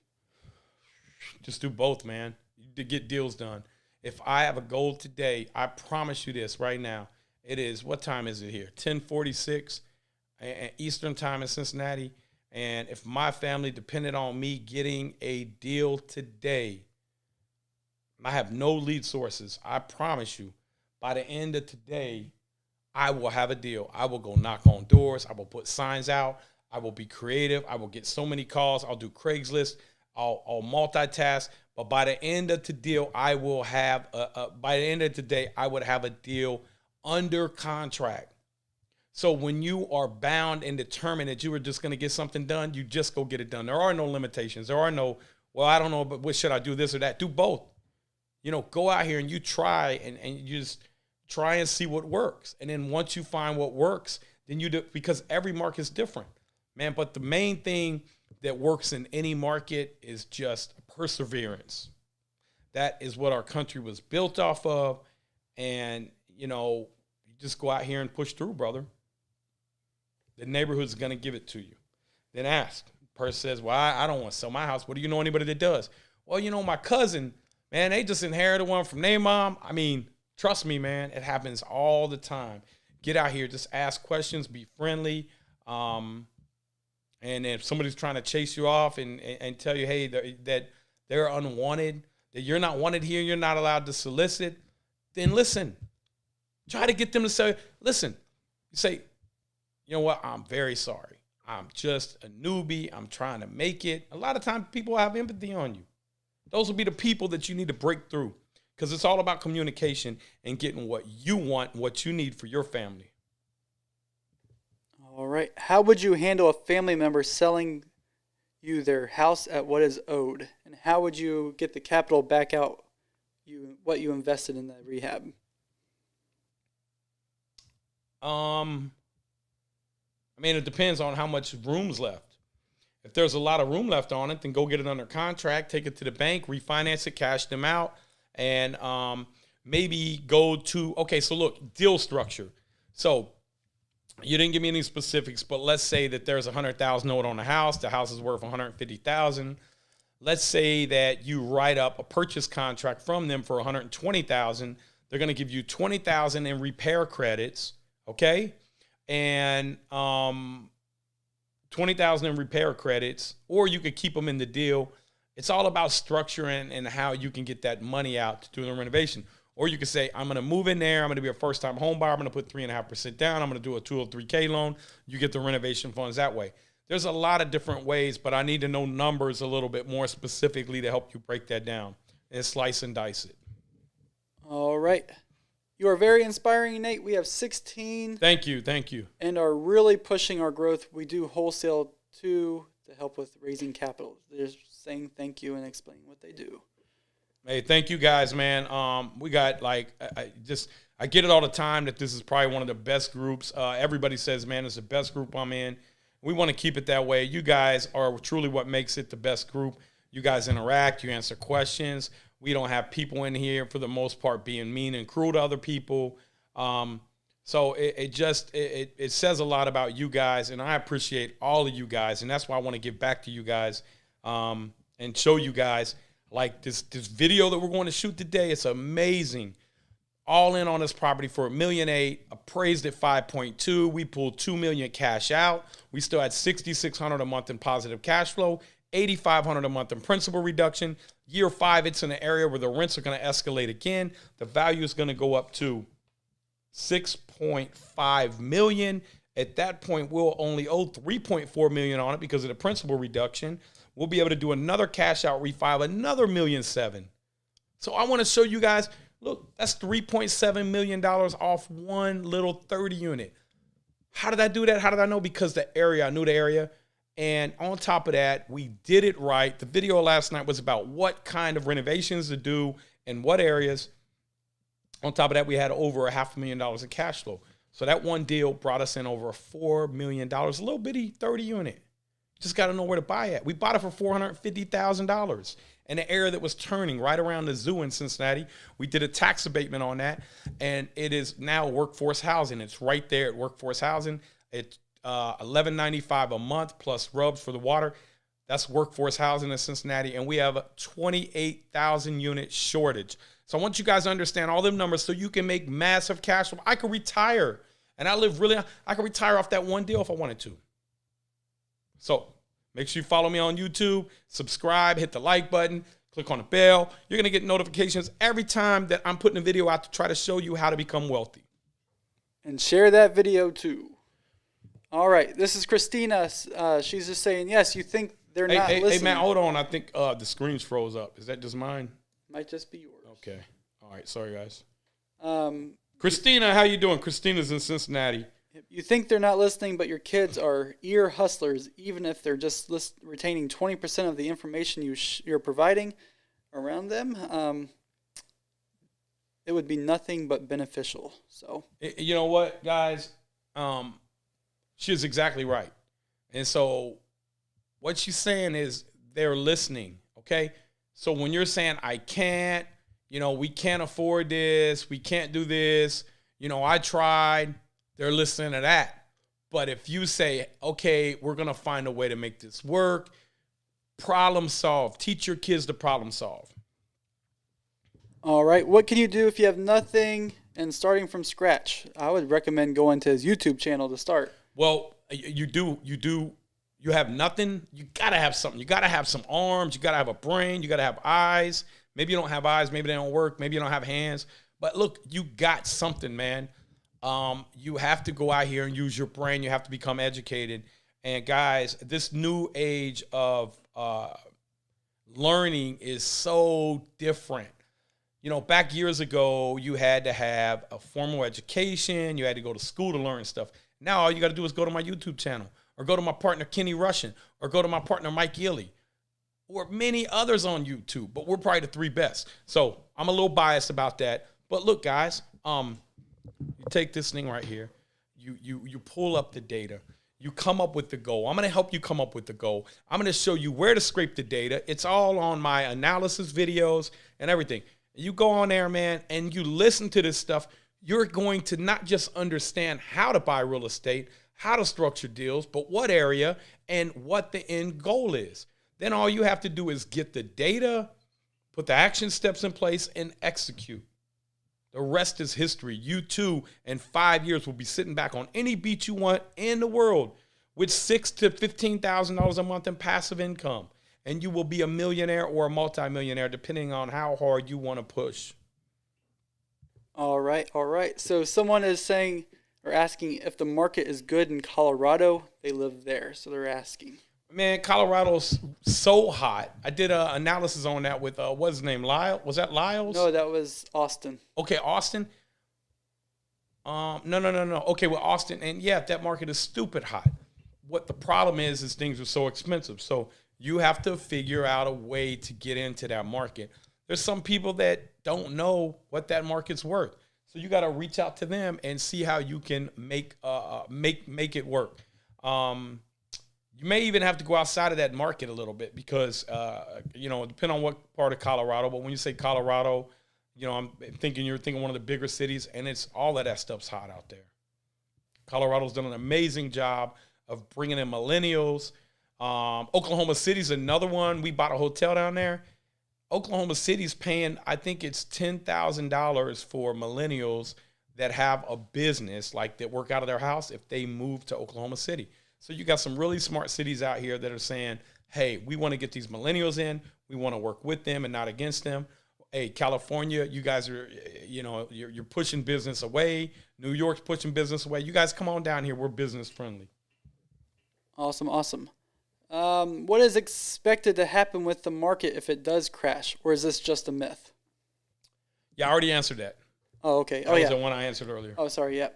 Just do both, man, to get deals done. If I have a goal today, I promise you this right now. It is, what time is it here? 10:46 Eastern time in Cincinnati. And if my family depended on me getting a deal today, I have no lead sources. I promise you, by the end of today, I will have a deal. I will go knock on doors. I will put signs out. I will be creative. I will get so many calls. I'll do Craigslist. I'll multitask. But by the end of the deal, I will have by the end of the day, I would have a deal under contract. So when you are bound and determined that you are just going to get something done, you just go get it done. There are no limitations. There are no, well, I don't know, but what should I do, this or that? Do both. Go out here and you try and you just try and see what works. And then once you find what works, then you do, because every market is different, man. But the main thing that works in any market is just perseverance. That is what our country was built off of. And, you just go out here and push through, brother. The neighborhood's going to give it to you. Then ask. The person says, well, I don't want to sell my house. What do you know anybody that does? Well, my cousin, man, they just inherited one from their mom. I mean, trust me, man, it happens all the time. Get out here, just ask questions, be friendly. And if somebody's trying to chase you off and tell you, hey, that they're unwanted, that you're not wanted here, you're not allowed to solicit, then listen. Try to get them to say, listen. You say, you know what, I'm very sorry. I'm just a newbie. I'm trying to make it. A lot of times people have empathy on you. Those will be the people that you need to break through, because it's all about communication and getting what you want, what you need for your family. All right. How would you handle a family member selling you their house at what is owed? And how would you get the capital back out what you invested in the rehab? It depends on how much room's left. If there's a lot of room left on it, then go get it under contract, take it to the bank, refinance it, cash them out, and maybe go to, okay, so look, deal structure. So you didn't give me any specifics, but let's say that there's $100,000 note on the house is worth $150,000. Let's say that you write up a purchase contract from them for $120,000. They're going to give you $20,000 in repair credits, okay? And $20,000 in repair credits, or you could keep them in the deal. It's all about structure and how you can get that money out to do the renovation. Or you could say, I'm going to move in there. I'm going to be a first-time home buyer. I'm going to put 3.5% down. I'm going to do a 203K loan. You get the renovation funds that way. There's a lot of different ways, but I need to know numbers a little bit more specifically to help you break that down and slice and dice it. All right. You are very inspiring, Nate. We have 16. Thank you. And are really pushing our growth. We do wholesale too to help with raising capital. They're saying thank you and explaining what they do. Hey, thank you guys, man. We got I get it all the time that this is probably one of the best groups. Everybody says, man, it's the best group I'm in. We want to keep it that way. You guys are truly what makes it the best group. You guys interact, you answer questions. We don't have people in here, for the most part, being mean and cruel to other people. So it says a lot about you guys, and I appreciate all of you guys, and that's why I want to give back to you guys and show you guys, like this video that we're going to shoot today. It's amazing. All in on this property for $1.8 million, appraised at 5.2. We pulled $2 million cash out. We still had $6,600 a month in positive cash flow, $8,500 a month in principal reduction. Year 5, it's in an area where the rents are going to escalate again. The value is going to go up to $6.5 million. At that point, we'll only owe $3.4 million on it because of the principal reduction. We'll be able to do another cash out refi of another $1.7 million. So I want to show you guys, look, that's $3.7 million off one little 30 unit. How did I do that? How did I know? Because I knew the area. And on top of that, we did it right. The video last night was about what kind of renovations to do in what areas. On top of that, we had over $500,000 in cash flow. So that one deal brought us in over $4 million, a little bitty 30 unit. Just got to know where to buy it. We bought it for $450,000 in an area that was turning right around the zoo in Cincinnati. We did a tax abatement on that, and it is now workforce housing. It's right there at workforce housing. It's $11.95 a month plus rubs for the water. That's workforce housing in Cincinnati, and we have a 28,000 unit shortage. So I want you guys to understand all them numbers so you can make massive cash flow. I could retire, and I could retire off that one deal if I wanted to. So make sure you follow me on YouTube, subscribe, hit the like button, click on the bell. You're going to get notifications every time that I'm putting a video out to try to show you how to become wealthy. And share that video too. All right, this is Christina. She's just saying, yes, you think they're not listening. Hey, man, hold on. I think the screen's froze up. Is that just mine? Might just be yours. Okay. All right. Sorry, guys. Christina, how you doing? Christina's in Cincinnati. You think they're not listening, but your kids are ear hustlers, even if they're just retaining 20% of the information you're providing around them. It would be nothing but beneficial. So you know what, guys? She's exactly right. And so what she's saying is they're listening, okay? So when you're saying, I can't, we can't afford this, we can't do this, I tried, they're listening to that. But if you say, okay, we're going to find a way to make this work, problem solve, teach your kids to problem solve. All right. What can you do if you have nothing and starting from scratch? I would recommend going to his YouTube channel to start. Well, you have nothing. You got to have something. You got to have some arms. You got to have a brain. You got to have eyes. Maybe you don't have eyes. Maybe they don't work. Maybe you don't have hands. But look, you got something, man. You have to go out here and use your brain. You have to become educated. And guys, this new age of learning is so different. Back years ago, you had to have a formal education. You had to go to school to learn stuff. Now all you got to do is go to my YouTube channel or go to my partner, Kenny Russian, or go to my partner, Mike Ely, or many others on YouTube. But we're probably the three best. So I'm a little biased about that. But look, guys, you take this thing right here. You pull up the data. You come up with the goal. I'm going to help you come up with the goal. I'm going to show you where to scrape the data. It's all on my analysis videos and everything. You go on there, man, and you listen to this stuff. You're going to not just understand how to buy real estate, how to structure deals, but what area and what the end goal is. Then all you have to do is get the data, put the action steps in place, and execute. The rest is history. You too, in 5 years, will be sitting back on any beach you want in the world with $6,000 to $15,000 a month in passive income. And you will be a millionaire or a multimillionaire, depending on how hard you want to push. All right. So someone is saying or asking if the market is good in Colorado. They live there, so they're asking. Man, Colorado's so hot. I did an analysis on that with, what's his name, Lyle? Was that Lyles? No, that was Austin. Okay, Austin. No. Okay, well, Austin, and yeah, that market is stupid hot. What the problem is things are so expensive. So you have to figure out a way to get into that market. There's some people that don't know what that market's worth. So you got to reach out to them and see how you can make it work. You may even have to go outside of that market a little bit because, depending on what part of Colorado. But when you say Colorado, I'm thinking you're thinking one of the bigger cities, and it's all of that stuff's hot out there. Colorado's done an amazing job of bringing in millennials. Oklahoma City's another one. We bought a hotel down there. Oklahoma City's paying, I think it's $10,000 for millennials that have a business, like that work out of their house, if they move to Oklahoma City. So you got some really smart cities out here that are saying, hey, we want to get these millennials in. We want to work with them and not against them. Hey, California, you guys are, you're pushing business away. New York's pushing business away. You guys come on down here. We're business friendly. Awesome. What is expected to happen with the market if it does crash, or is this just a myth? Yeah, I already answered that. Oh, okay. That was the one I answered earlier. Oh, sorry. Yeah.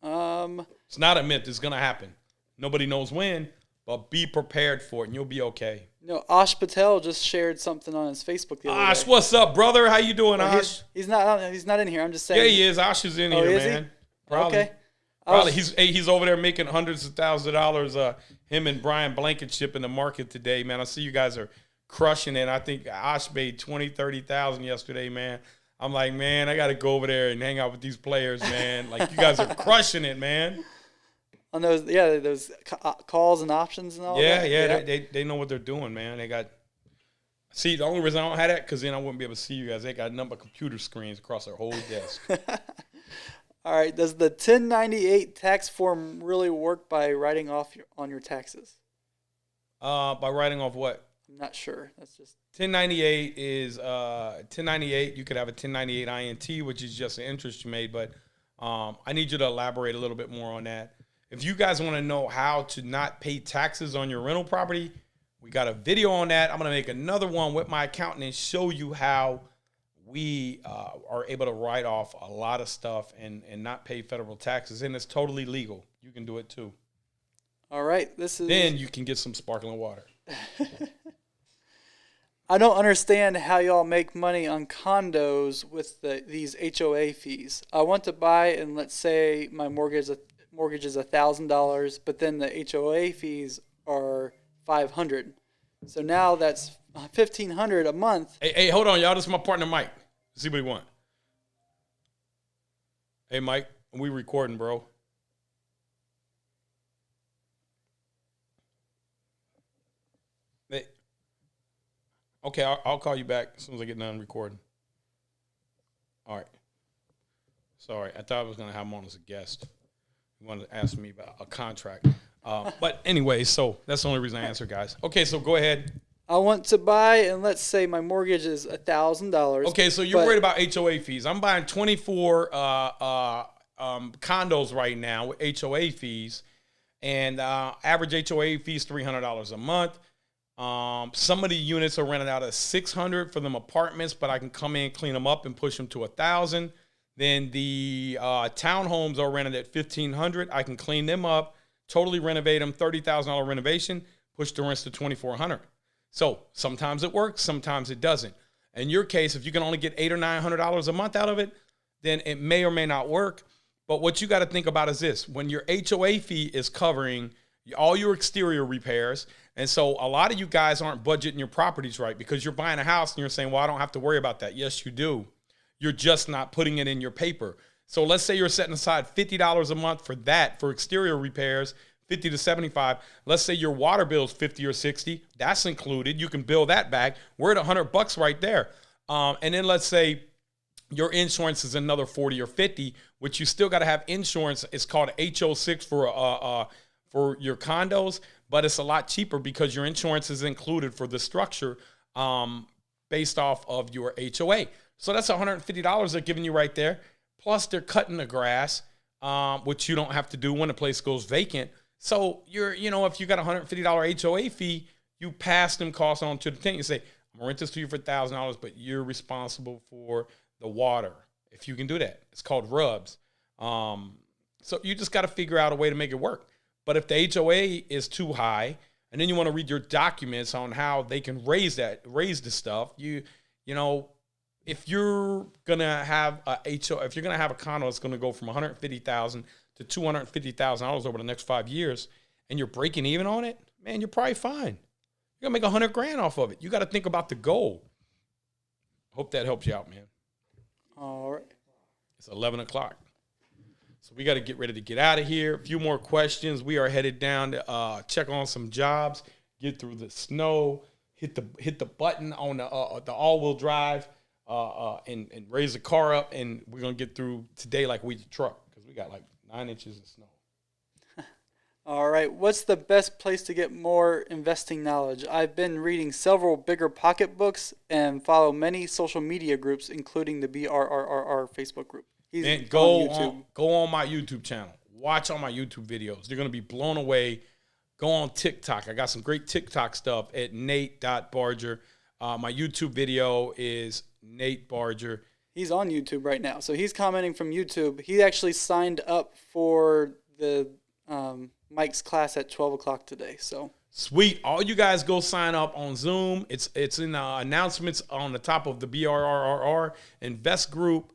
It's not a myth. It's going to happen. Nobody knows when, but be prepared for it, and you'll be okay. Ash Patel just shared something on his Facebook the other Ash, day. what's up, brother? How you doing, Well, Ash? he's not in here. I'm just saying. Yeah, he is. Ash is in here, is he? man. Probably. Okay. Probably. He's over there making hundreds of thousands of dollars. Him and Brian Blankenship in the market today, man. I see you guys are crushing it. I think Ash made 20,000, 30,000 yesterday, man. I'm like, man, I got to go over there and hang out with these players, man. Like, you guys are crushing it, man. On those calls and options and all that. Yeah. They know what they're doing, man. They got. See, the only reason I don't have that because then I wouldn't be able to see you guys. They got a number of computer screens across their whole desk. All right. Does the 1098 tax form really work by writing off on your taxes? By writing off what? I'm not sure. That's just 1098 is 1098. You could have a 1098 INT, which is just the interest you made. But I need you to elaborate a little bit more on that. If you guys want to know how to not pay taxes on your rental property, we got a video on that. I'm going to make another one with my accountant and show you how we are able to write off a lot of stuff and not pay federal taxes. And it's totally legal. You can do it too. all right. Then you can get some sparkling water. I don't understand how y'all make money on condos with these HOA fees. I want to buy, and let's say my mortgage is $1,000, but then the HOA fees are $500. So now that's $1,500 a month. Hey, hold on, y'all. This is my partner, Mike. Let's see what he want. Hey, Mike, we recording, bro. Hey. Okay, I'll call you back as soon as I get done recording. All right. Sorry, I thought I was going to have him on as a guest. He wanted to ask me about a contract. But anyway, so that's the only reason I answer, guys. Okay, so go ahead. I want to buy, and let's say my mortgage is $1,000. Okay, so you're worried about HOA fees. I'm buying 24 condos right now with HOA fees, and average HOA fee is $300 a month. Some of the units are rented out at $600 for them apartments, but I can come in, clean them up, and push them to $1,000. Then the townhomes are rented at $1,500. I can clean them up, totally renovate them, $30,000 renovation, push the rents to $2,400. So sometimes it works, sometimes it doesn't. In your case, if you can only get $800 or $900 a month out of it, then it may or may not work. But what you got to think about is this: when your HOA fee is covering all your exterior repairs, and so a lot of you guys aren't budgeting your properties right because you're buying a house and you're saying, well, I don't have to worry about that. Yes, you do. You're just not putting it in your paper. So let's say you're setting aside $50 a month for that, for exterior repairs, 50 to 75. Let's say your water bill is 50 or 60. That's included. You can bill that back. We're at $100 right there. And then let's say your insurance is another 40 or 50, which you still got to have insurance. It's called HO6 for your condos, but it's a lot cheaper because your insurance is included for the structure based off of your HOA. So that's $150 they're giving you right there. Plus they're cutting the grass, which you don't have to do when the place goes vacant. So if you got $150 HOA fee, you pass them costs on to the tenant. You say, I'm gonna rent this to you for $1,000, but you're responsible for the water. If you can do that, it's called RUBS. So you just got to figure out a way to make it work. But if the HOA is too high, and then you want to read your documents on how they can raise the stuff, if you're gonna have if you're gonna have a condo that's gonna go from $150,000 to $250,000 over the next 5 years, and you're breaking even on it, man, you're probably fine. You're gonna make $100,000 off of it. You got to think about the goal. Hope that helps you out, man. All right. It's 11 o'clock. So we got to get ready to get out of here. A few more questions. We are headed down to check on some jobs, get through the snow, hit the button on the all-wheel drive, and raise the car up, and we're going to get through today like we the truck because we got like 9 inches of snow. All right. What's the best place to get more investing knowledge? I've been reading several bigger pocket books and follow many social media groups, including the BRRRR Facebook group. And go on my YouTube channel. Watch all my YouTube videos. You're going to be blown away. Go on TikTok. I got some great TikTok stuff at Nate.Barger. My YouTube video is Nate Barger. He's on YouTube right now. So he's commenting from YouTube. He actually signed up for the Mike's class at 12 o'clock today. So Sweet. All you guys go sign up on Zoom. It's in the announcements on the top of the BRRRR Invest group.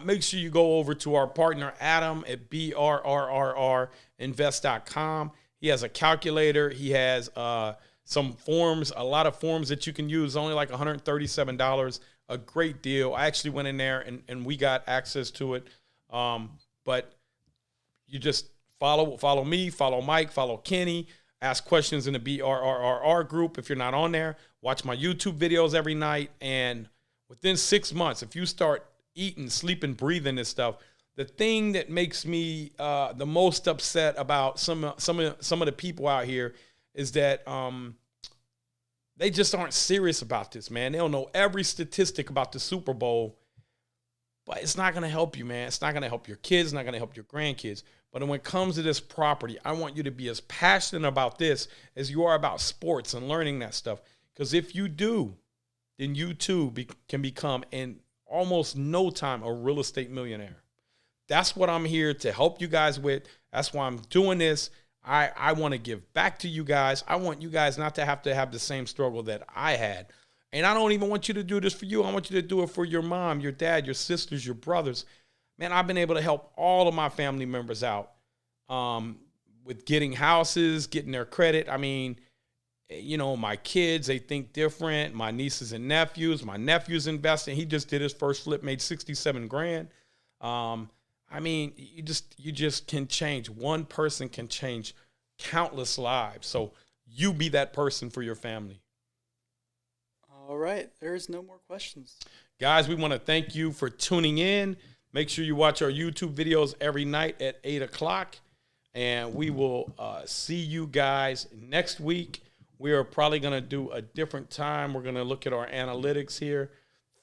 Make sure you go over to our partner, Adam, at BRRRRinvest.com. He has a calculator. He has some forms, a lot of forms that you can use, only like $137. A great deal. I actually went in there and we got access to it. But you just follow me, follow Mike, follow Kenny. Ask questions in the BRRRR group. If you're not on there, watch my YouTube videos every night. And within 6 months, if you start eating, sleeping, breathing this stuff, the thing that makes me the most upset about some of the people out here is that they just aren't serious about this, man. They don't know every statistic about the Super Bowl, but it's not going to help you, man. It's not going to help your kids. It's not going to help your grandkids. But when it comes to this property, I want you to be as passionate about this as you are about sports and learning that stuff. Because if you do, then you too can become, in almost no time, a real estate millionaire. That's what I'm here to help you guys with. That's why I'm doing this. I want to give back to you guys. I want you guys not to have the same struggle that I had. And I don't even want you to do this for you. I want you to do it for your mom, your dad, your sisters, your brothers. Man, I've been able to help all of my family members out with getting houses, getting their credit. I mean, my kids, they think different. My nieces and nephews, my nephew's investing. He just did his first flip, made 67 grand. I mean, you just can change. One person can change countless lives. So you be that person for your family. all right, there's no more questions. Guys, we want to thank you for tuning in. Make sure you watch our YouTube videos every night at 8 o'clock. And we will see you guys next week. We are probably going to do a different time. We're going to look at our analytics here.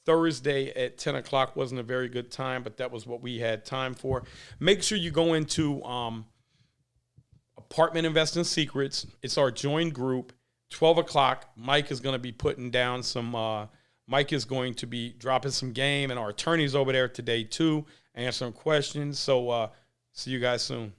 Thursday at 10 o'clock wasn't a very good time, but that was what we had time for. Make sure you go into Apartment Investing Secrets. It's our joined group. 12 o'clock, Mike is going to be putting down some Mike is going to be dropping some game, and our attorney's over there today too, answering questions. So see you guys soon.